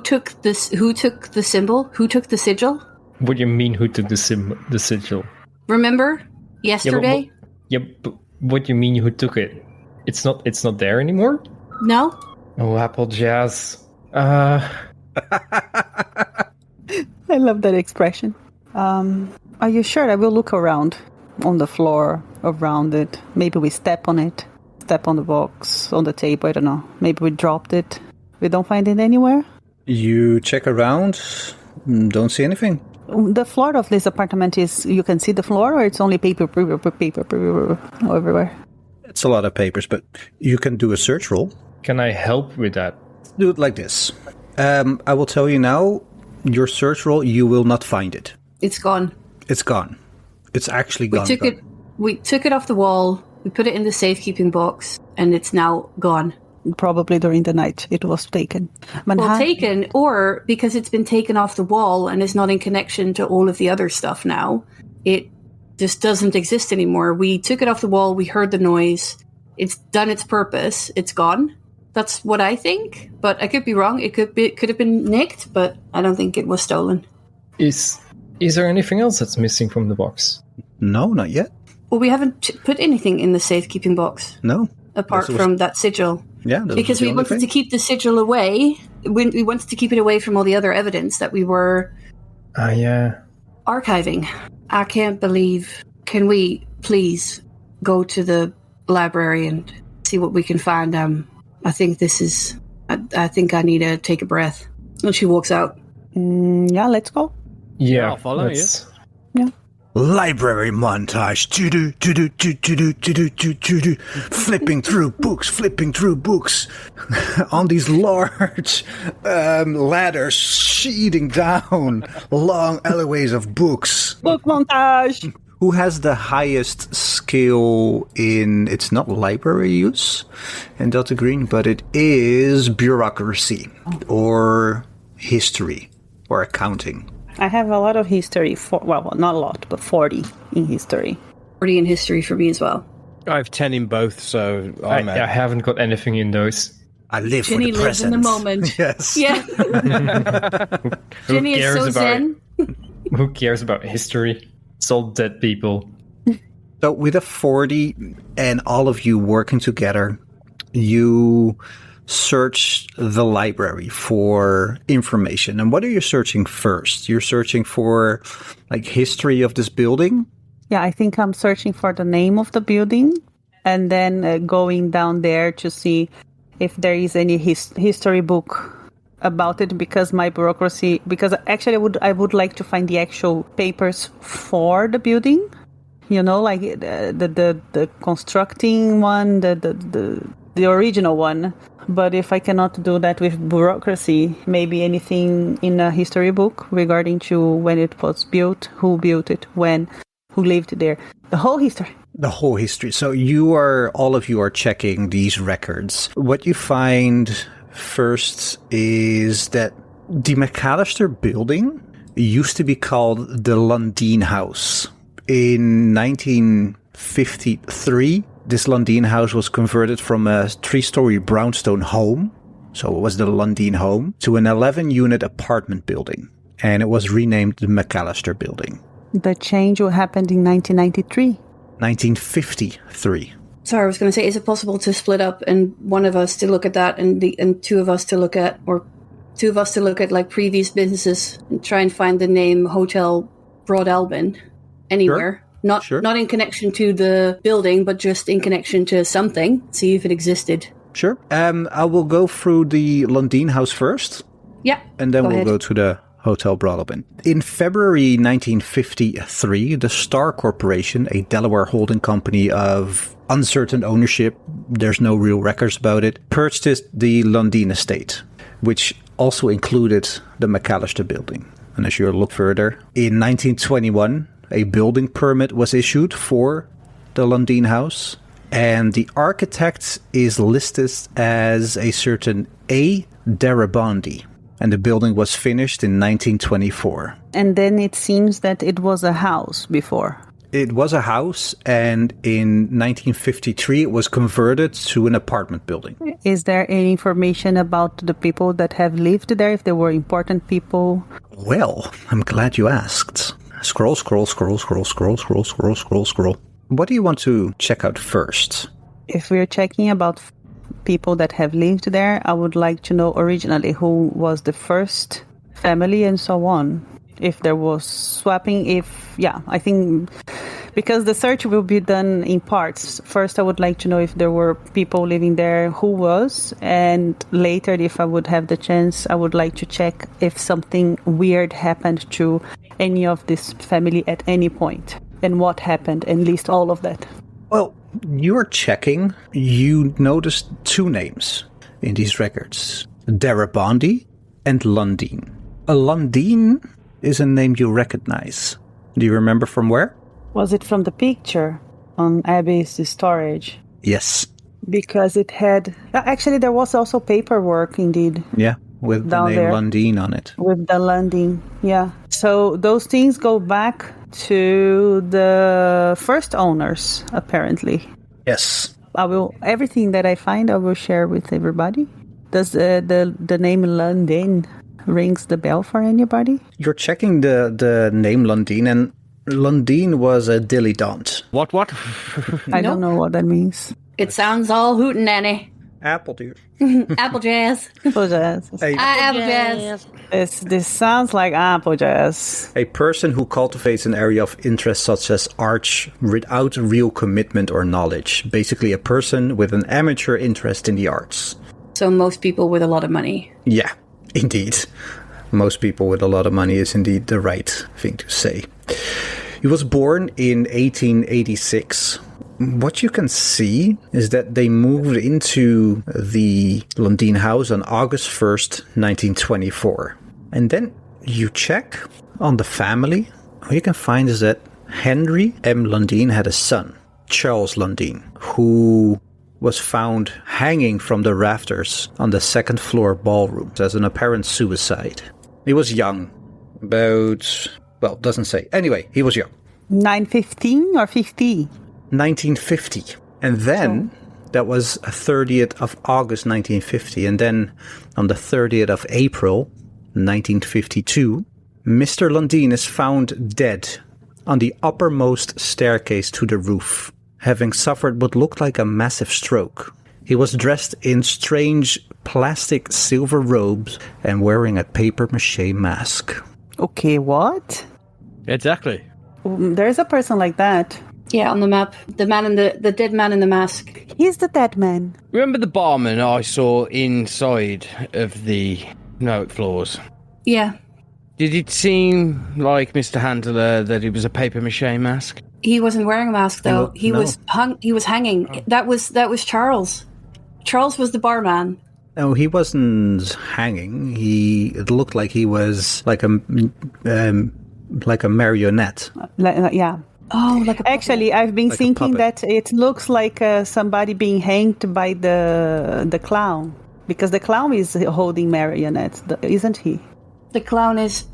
took this? Who took the symbol? Who took the sigil?
What do you mean? Who took the sigil?
Remember yesterday?
But what do you mean? Who took it? It's not there anymore.
No.
Oh, Applejazz.
I love that expression. Are you sure? I will look around on the floor, around it. Maybe we step on it, step on the box, on the table. I don't know. Maybe we dropped it. We don't find it anywhere.
You check around, don't see anything.
The floor of this apartment is, you can see the floor, or it's only paper everywhere?
It's a lot of papers, but you can do a search roll.
Can I help with that?
Do it like this. I will tell you now, your search roll, you will not find it.
It's gone.
It's gone. It's actually gone.
We took it off the wall, we put it in the safekeeping box, and it's now gone.
Probably during the night it was taken.
Taken, or because it's been taken off the wall and is not in connection to all of the other stuff now. It just doesn't exist anymore. We took it off the wall, we heard the noise, it's done its purpose, it's gone. That's what I think, but I could be wrong. It could have been nicked, but I don't think it was stolen.
Is there anything else that's missing from the box?
No, not yet.
Well, we haven't put anything in the safekeeping box.
No.
Apart from that sigil.
Yeah,
because we wanted to keep the sigil away. We wanted to keep it away from all the other evidence that we were archiving. I can't believe... Can we please go to the library and see what we can find? I think this is... I think I need to take a breath. And she walks out.
Yeah, let's go.
Yeah,
I'll follow you.
Yeah.
Library montage. Flipping through books. On these large ladders, sheeting down long alleyways of books.
Book montage.
Who has the highest skill in, it's not library use in Delta Green, but it is bureaucracy or history or accounting?
I have a lot of history. Well, not a lot, but 40 in history.
40 in history for me as well.
I have 10 in both, so
I haven't got anything in those.
I live
Jenny
for the
lives
present.
in the moment.
Yes.
Yeah. Jenny is so zen.
Who cares about history? It's all dead people.
So with a 40 and all of you working together, you search the library for information. And what are you searching first? You're searching for like history of this building?
Yeah, I think I'm searching for the name of the building and then going down there to see if there is any history book about it, because my bureaucracy, because actually I would like to find the actual papers for the building, you know, like the constructing one, the original one. But if I cannot do that with bureaucracy, maybe anything in a history book regarding to when it was built, who built it, when, who lived there, the whole history.
The whole history. So all of you are checking these records. What you find first is that the McAllister Building used to be called the Lundeen House. In 1953, this Lundeen House was converted from a 3-story brownstone home, so it was the Lundeen home, to an 11-unit apartment building, and it was renamed the McAllister Building.
The change happened in 1993.
1953.
Sorry, I was going to say, is it possible to split up and one of us to look at that and two of us to look at like previous businesses and try and find the name Hotel Broad Albin anywhere? Not
Sure.
not in connection to the building, but just in connection to something. See if it existed.
Sure. I will go through the Lundin house first,
Yeah.
and then
go
we'll
ahead.
go to the Hotel Broadalbin. In February 1953, the Star Corporation, a Delaware holding company of uncertain ownership, there's no real records about it, purchased the Lundin estate, which also included the McAllister Building. And as you look further, in 1921, a building permit was issued for the Lundin house, and the architect is listed as a certain A. Darabandi. And the building was finished in 1924.
And then it seems that it was a house before.
It was a house, and in 1953 it was converted to an apartment building.
Is there any information about the people that have lived there, if there were important people?
Well, I'm glad you asked. Scroll, scroll, scroll, scroll, scroll, scroll, scroll, scroll, scroll. What do you want to check out first?
If we're checking about people that have lived there, I would like to know originally who was the first family and so on. If there was swapping, I think because the search will be done in parts. First, I would like to know if there were people living there, who was, and later, if I would have the chance, I would like to check if something weird happened to any of this family at any point, and what happened, and list all of that.
Well, you're checking. You noticed two names in these records. Darabandi and Lundin. A Lundin is a name you recognize. Do you remember from where?
Was it from the picture on Abby's storage?
Yes.
Because it had... Actually, there was also paperwork, indeed.
Yeah, with the
Down
name
there.
Lundin on it.
With the landing, yeah. So those things go back to the first owners, apparently.
Yes.
Everything that I find, I will share with everybody. Does the name Lundin rings the bell for anybody?
You're checking the name Lundin, and Lundin was a dilettante.
What?
I don't know what that means.
It sounds all hootenanny.
Apple, dude.
Applejazz.
Applejazz.
Applejazz.
This sounds like Applejazz.
A person who cultivates an area of interest such as art without real commitment or knowledge. Basically a person with an amateur interest in the arts.
So most people with a lot of money.
Yeah, indeed. Most people with a lot of money is indeed the right thing to say. He was born in 1886. What you can see is that they moved into the Lundin house on August 1st, 1924. And then you check on the family. What you can find is that Henry M. Lundin had a son, Charles Lundin, who was found hanging from the rafters on the second floor ballroom as an apparent suicide. He was young, about, well, it doesn't say. Anyway, he was young.
915 or 50?
1950. And then, that was 30th of August 1950. And then on the 30th of April 1952, Mr. Lundin is found dead on the uppermost staircase to the roof, having suffered what looked like a massive stroke. He was dressed in strange plastic silver robes and wearing a papier-mâché mask.
Okay, what?
Exactly.
There's a person like that.
Yeah, on the map. The man in the dead man in the mask.
He's the dead man.
Remember the barman I saw inside of the note floors?
Yeah.
Did it seem like Mr. Handler that it was a papier-mâché mask?
He wasn't wearing a mask though.
No,
He
no.
was hung. He was hanging.
Oh.
That was Charles. Charles was the barman.
No, he wasn't hanging. It looked like he was like a marionette.
Yeah.
Oh, like a puppet.
Actually, I've been
Like a
thinking
puppet.
that it looks like somebody being hanged by the clown. Because the clown is holding marionettes, isn't he?
The clown is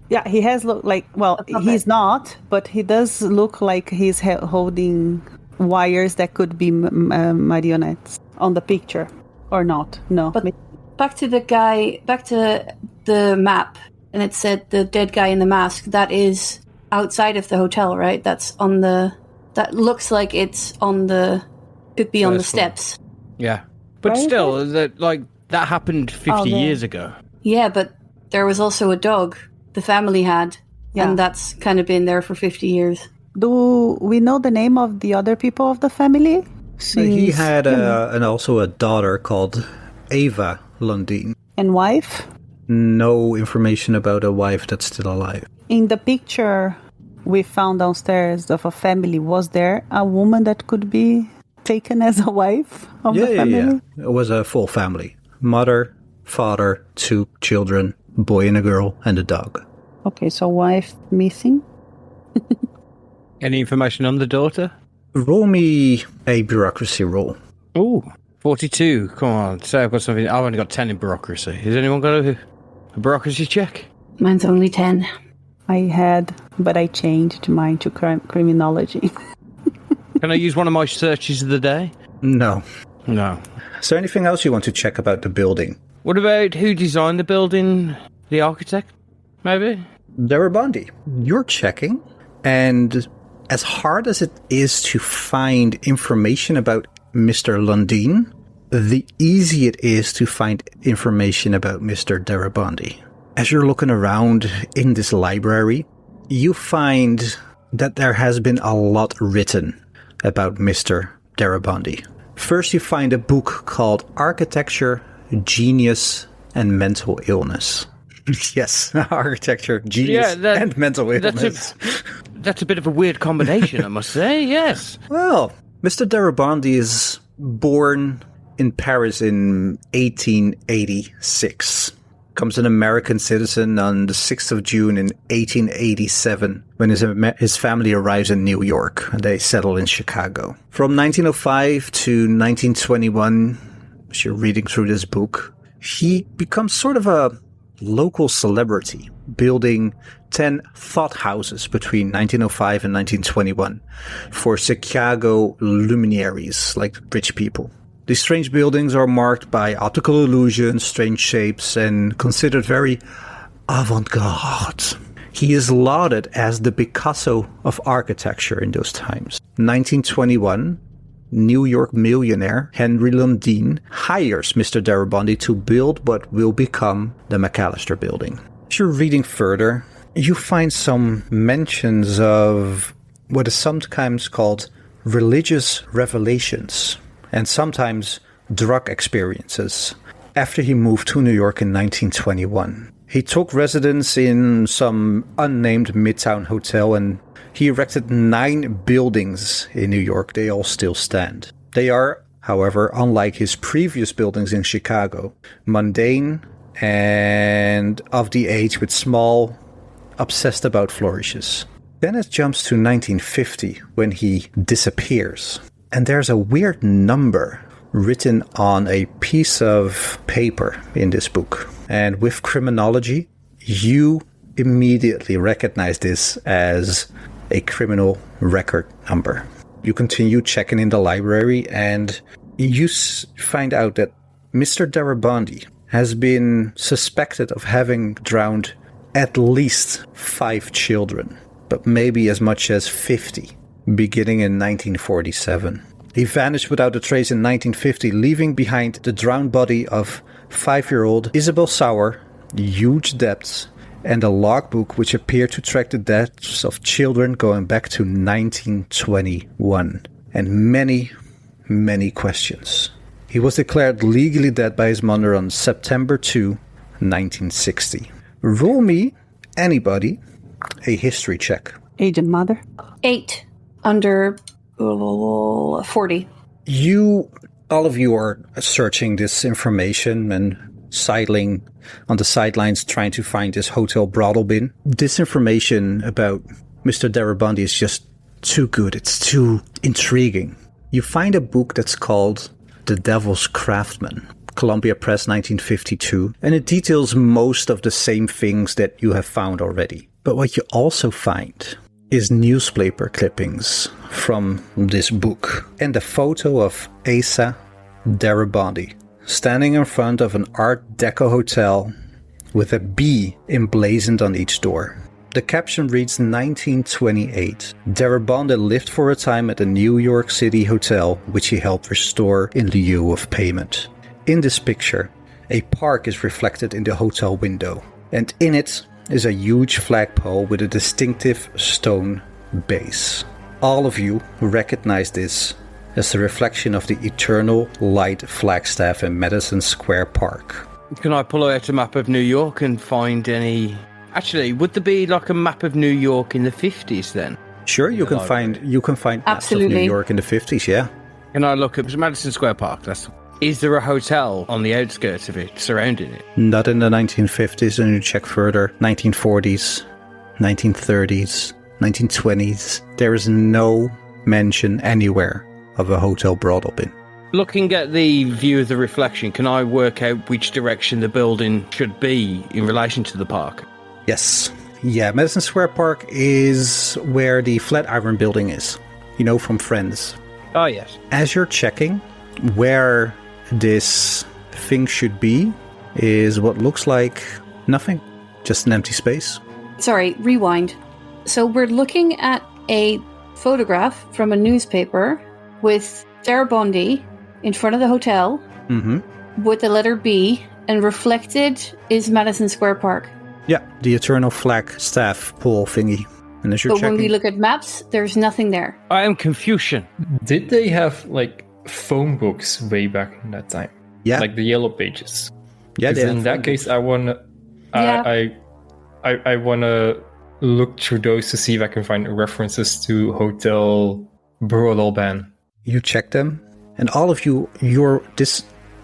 Yeah, he has look like, well,
puppet.
he's not, but he does look like he's holding wires that could be marionettes on the picture. Or not, no.
But back to the map, and it said the dead guy in the mask. That is outside of the hotel, right? That looks like it's on the, could be on the
First floor.
steps.
Yeah. But
Where is
still, that happened 50
there.
years ago.
Yeah, but there was also a dog the family had,
Yeah.
and that's kind of been there for 50 years.
Do we know the name of the other people of the family?
He had and also a daughter called Ava Lundin.
And wife?
No information about a wife that's still alive.
In the picture we found downstairs of a family, was there a woman that could be taken as a wife of the family?
Yeah. It was a full family. Mother, father, 2 children, a boy and a girl, and a dog.
Okay, so wife missing?
Any information on the daughter?
Roll me a bureaucracy roll.
Ooh, 42. Come on, say I've got something. I've only got 10 in bureaucracy. Has anyone got a bureaucracy check?
Mine's only 10.
I had, but I changed mine to criminology.
Can I use one of my searches of the day?
No.
No.
Is there anything else you want to check about the building?
What about who designed the building? The architect, maybe?
Darabandi. You're checking, and as hard as it is to find information about Mr. Lundin, the easier it is to find information about Mr. Darabandi. As you're looking around in this library, you find that there has been a lot written about Mr. Darabandi. First, you find a book called Architecture, Genius, and Mental Illness. Yes, architecture, genius, and mental illness.
That's a bit of a weird combination, I must say, yes.
Well, Mr. Darabandi is born in Paris in 1886. Becomes an American citizen on the 6th of June in 1887 when his family arrives in New York and they settle in Chicago. From 1905 to 1921, as you're reading through this book, he becomes sort of a local celebrity, building 10 thought houses between 1905 and 1921 for Chicago luminaries, like rich people. These strange buildings are marked by optical illusions, strange shapes, and considered very avant-garde. He is lauded as the Picasso of architecture in those times. 1921, New York millionaire Henry Lundin hires Mr. Darabandi to build what will become the McAllister Building. As you're reading further, you find some mentions of what is sometimes called religious revelations and sometimes drug experiences after he moved to New York in 1921. He took residence in some unnamed Midtown hotel and he erected 9 buildings in New York. They all still stand. They are, however, unlike his previous buildings in Chicago, mundane and of the age with small, obsessed about flourishes. Then it jumps to 1950 when he disappears. And there's a weird number written on a piece of paper in this book. And with criminology, you immediately recognize this as a criminal record number. You continue checking in the library and you find out that Mr. Darabandi has been suspected of having drowned at least 5 children, but maybe as much as 50, beginning in 1947. He vanished without a trace in 1950, leaving behind the drowned body of 5-year-old Isabel Sauer, huge debts, and a logbook which appeared to track the deaths of children going back to 1921, and many, many questions. He was declared legally dead by his mother on September 2, 1960. Roll me, anybody, a history check.
Agent Mother?
8 under 40.
All of you are searching this information and sidling on the sidelines trying to find this hotel brothel bin. This information about Mr. Darabandi is just too good. It's too intriguing. You find a book that's called The Devil's Craftsman, Columbia Press, 1952, and it details most of the same things that you have found already. But what you also find is newspaper clippings from this book and a photo of Asa Darabandi standing in front of an Art Deco hotel with a B emblazoned on each door. The caption reads 1928. Darabandi lived for a time at a New York City hotel which he helped restore in lieu of payment. In this picture, a park is reflected in the hotel window, and in it is a huge flagpole with a distinctive stone base. All of you recognize this as the reflection of the eternal light flagstaff in Madison Square Park.
Can I pull out a map of New York and find any... Actually, would there be like a map of New York in the 50s then?
Sure, you can find maps of New York in the 50s, yeah.
Can I look at Madison Square Park? Is there a hotel on the outskirts of it, surrounding it?
Not in the 1950s, and you check further. 1940s, 1930s, 1920s. There is no mention anywhere of a hotel Broad Inn.
Looking at the view of the reflection, can I work out which direction the building should be in relation to the park?
Yes. Yeah, Madison Square Park is where the Flatiron Building is. You know, from Friends.
Oh, yes.
As you're checking where this thing should be is what looks like nothing. Just an empty space.
Sorry, rewind. So we're looking at a photograph from a newspaper with Sarah Bondi in front of the hotel with the letter B, and reflected is Madison Square Park.
Yeah, the eternal flag staff pole thingy. And as you're checking...
when we look at maps, there's nothing there.
I am Confucian.
Did they have, like, phone books way back in that time?
Yeah.
Like the yellow pages?
Yeah, they
in that case, I wanna look through those to see if I can find references to Hotel Broadalban.
You check them, and all of you,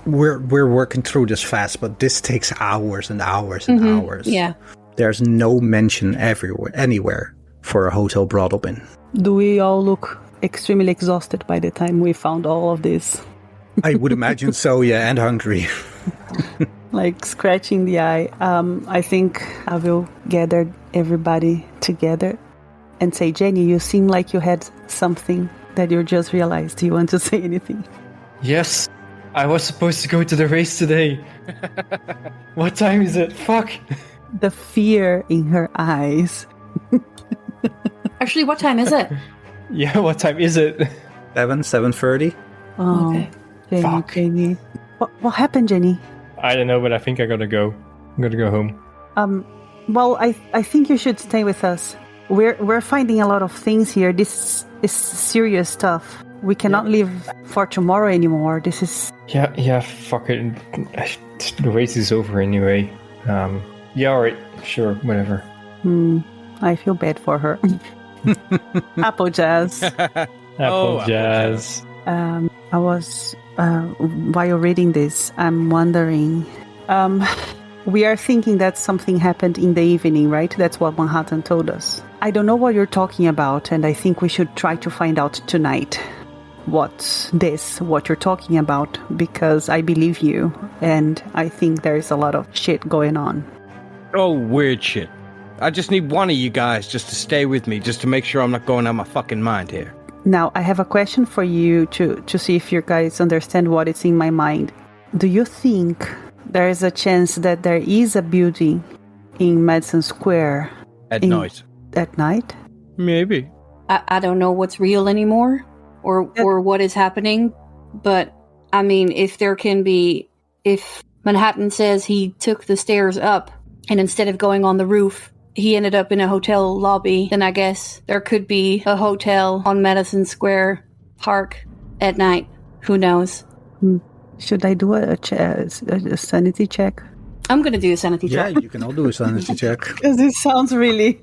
we're working through this fast, but this takes hours and hours and hours.
Yeah.
There's no mention anywhere for a Hotel Broadalban.
Do we all look extremely exhausted by the time we found all of this?
I would imagine so, yeah, and hungry.
Like scratching the eye. I think I will gather everybody together and say, Jenny, you seem like you had something that you just realized. Do you want to say anything?
Yes, I was supposed to go to the race today. What time is it? Fuck.
The fear in her eyes.
Actually, what time is it?
Yeah, what time is it?
7:30.
Oh,
Okay.
Jenny,
Fuck.
Jenny. What happened, Jenny?
I don't know, but I think I gotta go. I'm gonna go home.
Well, I think you should stay with us. We're finding a lot of things here. This is serious stuff. We cannot live for tomorrow anymore. This is...
Yeah, fuck it. The race is over anyway. Yeah, alright, sure, whatever.
I feel bad for her. Applejazz.
Applejazz.
I was, while reading this, I'm wondering, we are thinking that something happened in the evening, right? That's what Manhattan told us. I don't know what you're talking about, and I think we should try to find out tonight what you're talking about, because I believe you, and I think there's a lot of shit going on.
Oh, weird shit. I just need one of you guys just to stay with me, just to make sure I'm not going out of my fucking mind here.
Now, I have a question for you to see if you guys understand what is in my mind. Do you think there is a chance that there is a building in Madison Square
At night?
At night?
Maybe.
I don't know what's real anymore or what is happening, but I mean, if Manhattan says he took the stairs up and instead of going on the roof, he ended up in a hotel lobby, then I guess there could be a hotel on Madison Square Park at night. Who knows?
Should I do a sanity check?
I'm going to do a sanity check.
Yeah, you can all do a sanity check.
Because it sounds really...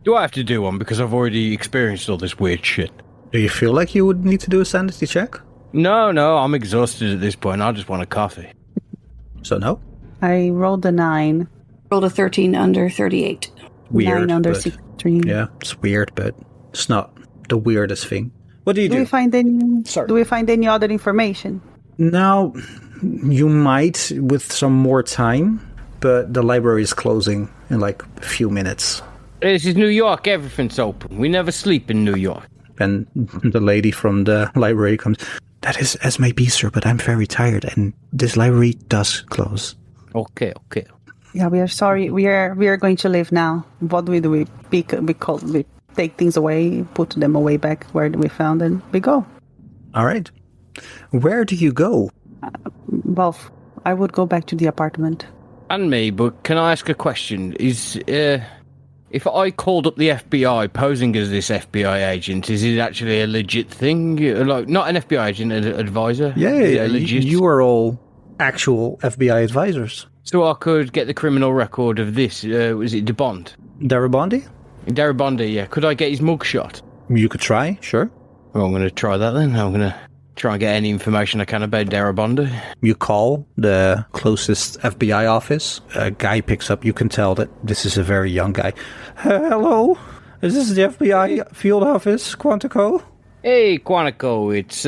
Do I have to do one because I've already experienced all this weird shit?
Do you feel like you would need to do a sanity check?
No, I'm exhausted at this point. I just want a coffee.
So no?
I rolled a 9.
Rolled a 13 under 38.
Weird.
9 under
but-
16.
Yeah, it's weird, but it's not the weirdest thing. What do you
Do
do?
we find any other information?
Now, you might with some more time, but the library is closing in like a few minutes.
This is New York. Everything's open. We never sleep in New York.
And the lady from the library comes, that is as may be, sir, but I'm very tired, and this library does close.
Okay.
Yeah, we are sorry. We are going to leave now. What do? We take things away, put them away back where we found them. We go.
All right. Where do you go?
Well, I would go back to the apartment.
And me, but can I ask a question? Is If I called up the FBI posing as this FBI agent, is it actually a legit thing? Like, not an FBI agent, an advisor?
Yeah,
legit.
you are all actual FBI advisors.
So I could get the criminal record of this. Was it DeBond?
Darabondi?
Darabondi, yeah. Could I get his mugshot?
You could try, sure.
Well, I'm going to try that then. I'm going to try and get any information I can about Darabondi.
You call the closest FBI office. A guy picks up. You can tell that this is a very young guy. Hello? Is this the FBI field office, Quantico?
Hey, Quantico, it's,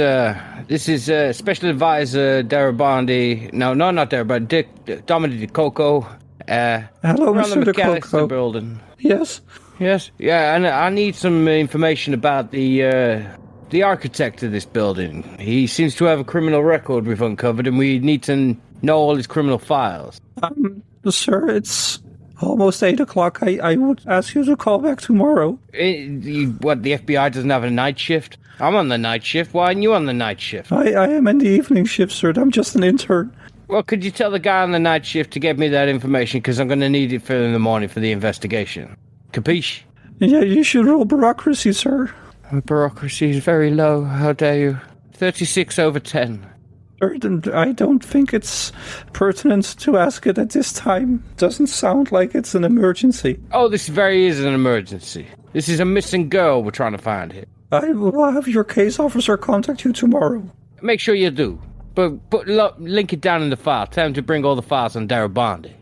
this is, Special Advisor Darabondi. No, not Darabondi. Dominic DeCoco.
Hello,
we're
Mr.
on the McAllister
DeCoco.
Building.
Yes?
Yes, yeah, and I need some information about the architect of this building. He seems to have a criminal record we've uncovered, and we need to know all his criminal files.
Sir, it's almost 8 o'clock. I would ask you to call back tomorrow.
What, the FBI doesn't have a night shift? I'm on the night shift. Why aren't you on the night shift?
I am in the evening shift, sir. I'm just an intern.
Well, could you tell the guy on the night shift to get me that information, because I'm going to need it for in the morning for the investigation. Capiche?
Yeah, you should roll bureaucracy, sir.
Bureaucracy is very low. How dare you? 36 over 10.
I don't think it's pertinent to ask it at this time. Doesn't sound like it's an emergency.
Oh, this very is an emergency. This is a missing girl we're trying to find here.
I will have your case officer contact you tomorrow.
Make sure you do. But link it down in the file. Tell him to bring all the files on Darabondi.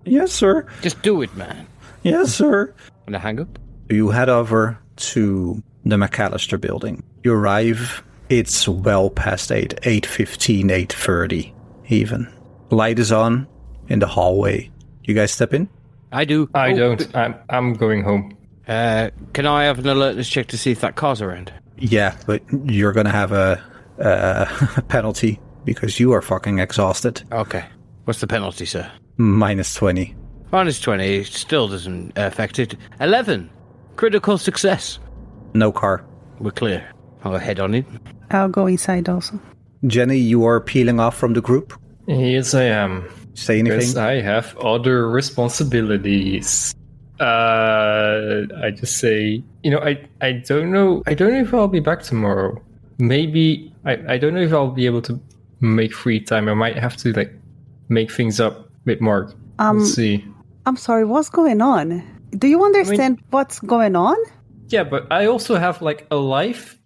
Yes, sir.
Just do it, man.
Yes, sir.
Wanna hang up?
You head over to the McAllister Building. You arrive. It's well past 8. 8:15, 8:30 even. Light is on in the hallway. You guys step in?
I do.
I don't. I'm going home.
Can I have an alertness check to see if that car's around?
Yeah, but you're gonna have a penalty because you are fucking exhausted.
Okay. What's the penalty, sir?
-20.
Minus 20 still doesn't affect it. 11. Critical success.
No car.
We're clear. I'll head on in.
I'll go inside also.
Jenny, you are peeling off from the group.
Yes, I am.
Say anything?
Because I have other responsibilities. I just say, I don't know. I don't know if I'll be back tomorrow. Maybe I don't know if I'll be able to make free time. I might have to make things up with Mark. We'll see.
I'm sorry, what's going on? Do you understand what's going on?
Yeah, but I also have a life,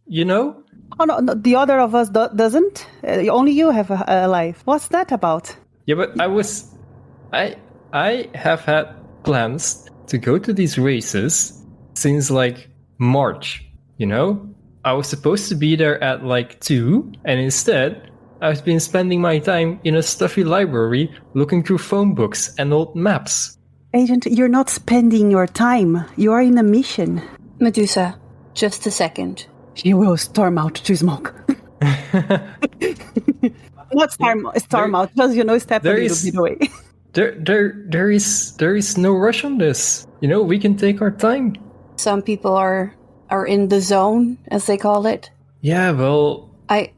Oh, no, the other of us doesn't. Only you have a life. What's that about?
Yeah, but I have had plans to go to these races since March, I was supposed to be there at 2, and instead I've been spending my time in a stuffy library looking through phone books and old maps.
Agent, you're not spending your time. You are in a mission.
Medusa, just a second.
She will storm out to smoke. Not storm out, just, step a little bit away.
There is no rush on this. We can take our time.
Some people are in the zone, as they call it.
Yeah, well,
I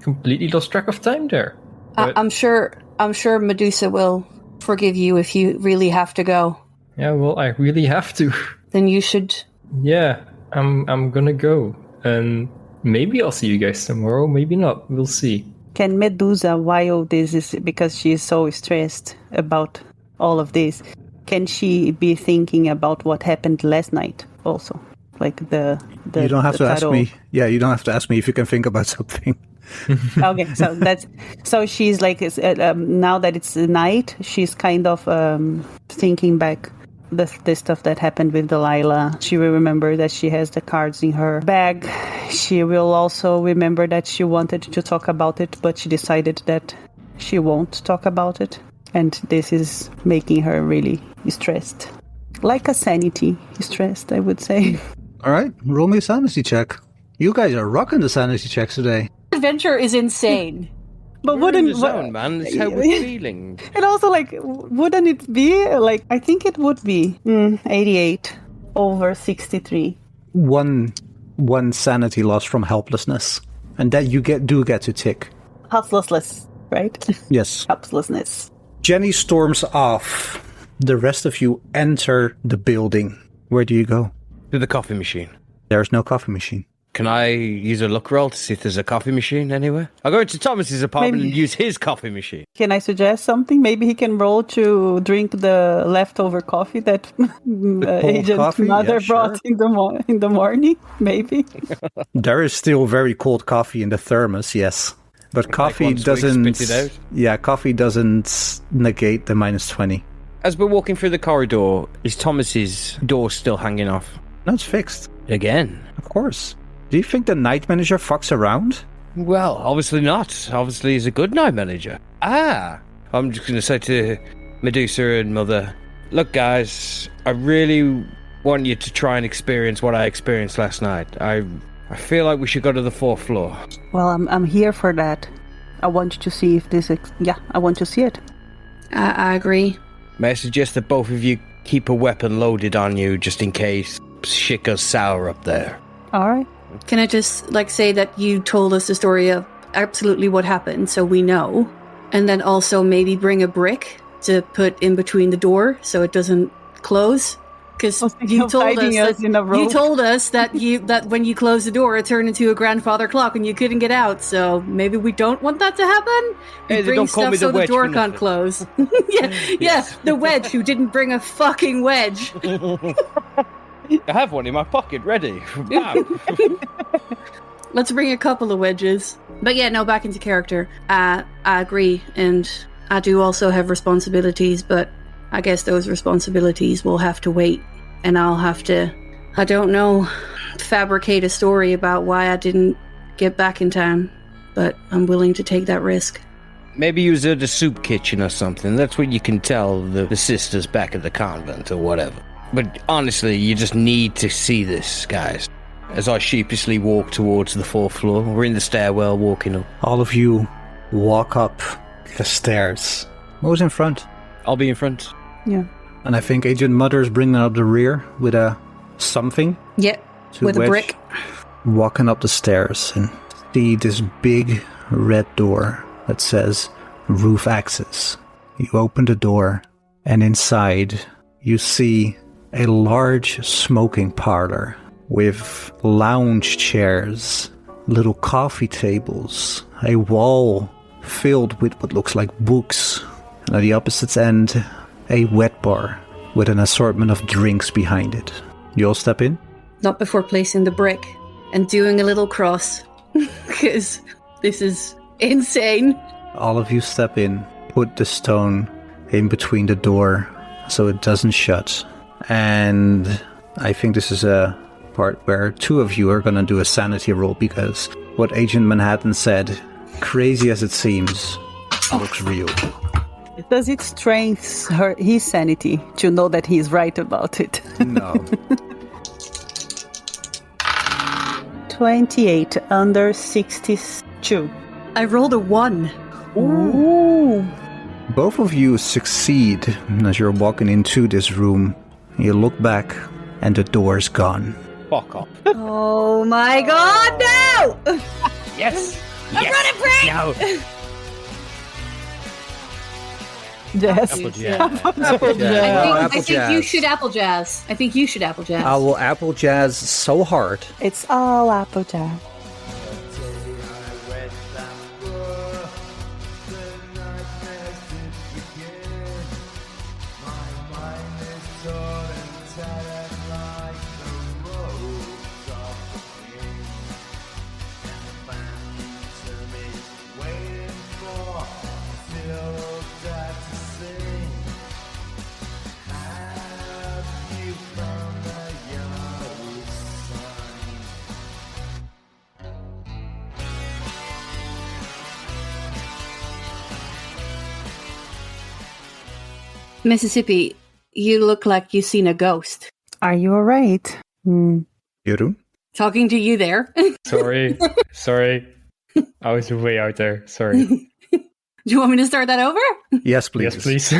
completely lost track of time there.
I'm sure Medusa will forgive you if you really have to go.
Yeah, well, I really have to.
Then you should.
Yeah, I'm gonna go, and maybe I'll see you guys tomorrow. Maybe not. We'll see.
Can Medusa, while this is because she is so stressed about all of this, can she be thinking about what happened last night also? The
you don't have to ask
tarot.
me. Yeah, you don't have to ask me if you can think about something.
Okay, so she's now that it's night, she's kind of thinking back the stuff that happened with Delilah. She will remember that she has the cards in her bag. She will also remember that she wanted to talk about it, but she decided that she won't talk about it, and this is making her really stressed, like a sanity stressed, I would say.
All right, roll me a sanity check. You guys are rocking the sanity checks today.
Adventure is insane.
But
we're in the zone, man. It's how we're feeling.
And also, wouldn't it be, I think it would be 88 over 63.
One sanity loss from helplessness. And that you do get to tick.
Helplessness, right?
Yes.
Helplessness.
Jenny storms off The rest of you enter the building. Where do you go?
To the coffee machine.
There's no coffee machine.
Can I use a luck roll to see if there's a coffee machine anywhere? I'll go into Thomas's apartment and use his coffee machine.
Can I suggest something? Maybe he can roll to drink the leftover coffee that Agent
coffee?
Mother
Yeah,
brought
sure.
in the morning, maybe.
There is still very cold coffee in the thermos, yes. But coffee
one swig,
doesn't...
spit it out?
Yeah, coffee doesn't negate the minus 20.
As we're walking through the corridor, is Thomas's door still hanging off?
No, it's fixed.
Again?
Of course. Do you think the night manager fucks around?
Well, obviously not. Obviously he's a good night manager. I'm just going to say to Medusa and Mother, look guys, I really want you to try and experience what I experienced last night. I feel like we should go to the 4th floor.
Well, I'm here for that. I want to see if this... I want to see it.
I agree.
May I suggest that both of you keep a weapon loaded on you just in case shit goes sour up there?
All right.
Can I just say that you told us the story of absolutely what happened, so we know, and then also maybe bring a brick to put in between the door so it doesn't close? Because you told us that when you closed the door, it turned into a grandfather clock and you couldn't get out. So maybe we don't want that to happen.
Hey,
bring stuff so the door can't close. The wedge. Who didn't bring a fucking wedge?
I have one in my pocket, ready.
Let's bring a couple of wedges. But yeah, no, back into character. I agree, and I do also have responsibilities, but I guess those responsibilities will have to wait, and I'll have to, I don't know, fabricate a story about why I didn't get back in time, but I'm willing to take that risk.
Maybe use the soup kitchen or something. That's what you can tell the sisters back at the convent or whatever. But honestly, you just need to see this, guys. As I sheepishly walk towards the 4th floor, we're in the stairwell walking up.
All of you walk up the stairs. Who's in front?
I'll be in front.
Yeah.
And I think Agent Mother's bringing up the rear with a something.
Yep, with a brick.
Walking up the stairs and see this big red door that says roof access. You open the door and inside you see a large smoking parlor with lounge chairs, little coffee tables, a wall filled with what looks like books, and at the opposite end, a wet bar with an assortment of drinks behind it. You all step in?
Not before placing the brick and doing a little cross, because this is insane.
All of you step in, put the stone in between the door so it doesn't shut. And I think this is a part where 2 of you are going to do a sanity roll, because what Agent Manhattan said, crazy as it seems, looks real.
Does it strengthen his sanity to know that he's right about it?
No.
28 under 62.
I rolled a 1.
Ooh.
Both of you succeed as you're walking into this room. You look back and the door's gone.
Fuck off.
Oh my god, no!
Yes!
I'm running break!
No!
Yes.
Applejazz.
I think you should Applejazz.
I will Applejazz so hard.
It's all Applejazz.
Mississippi, you look like you've seen a ghost.
Are you alright?
Jeroen?
Talking to you there.
Sorry. I was way out there. Sorry.
Do you want me to start that over?
Yes, please.
Yes, please.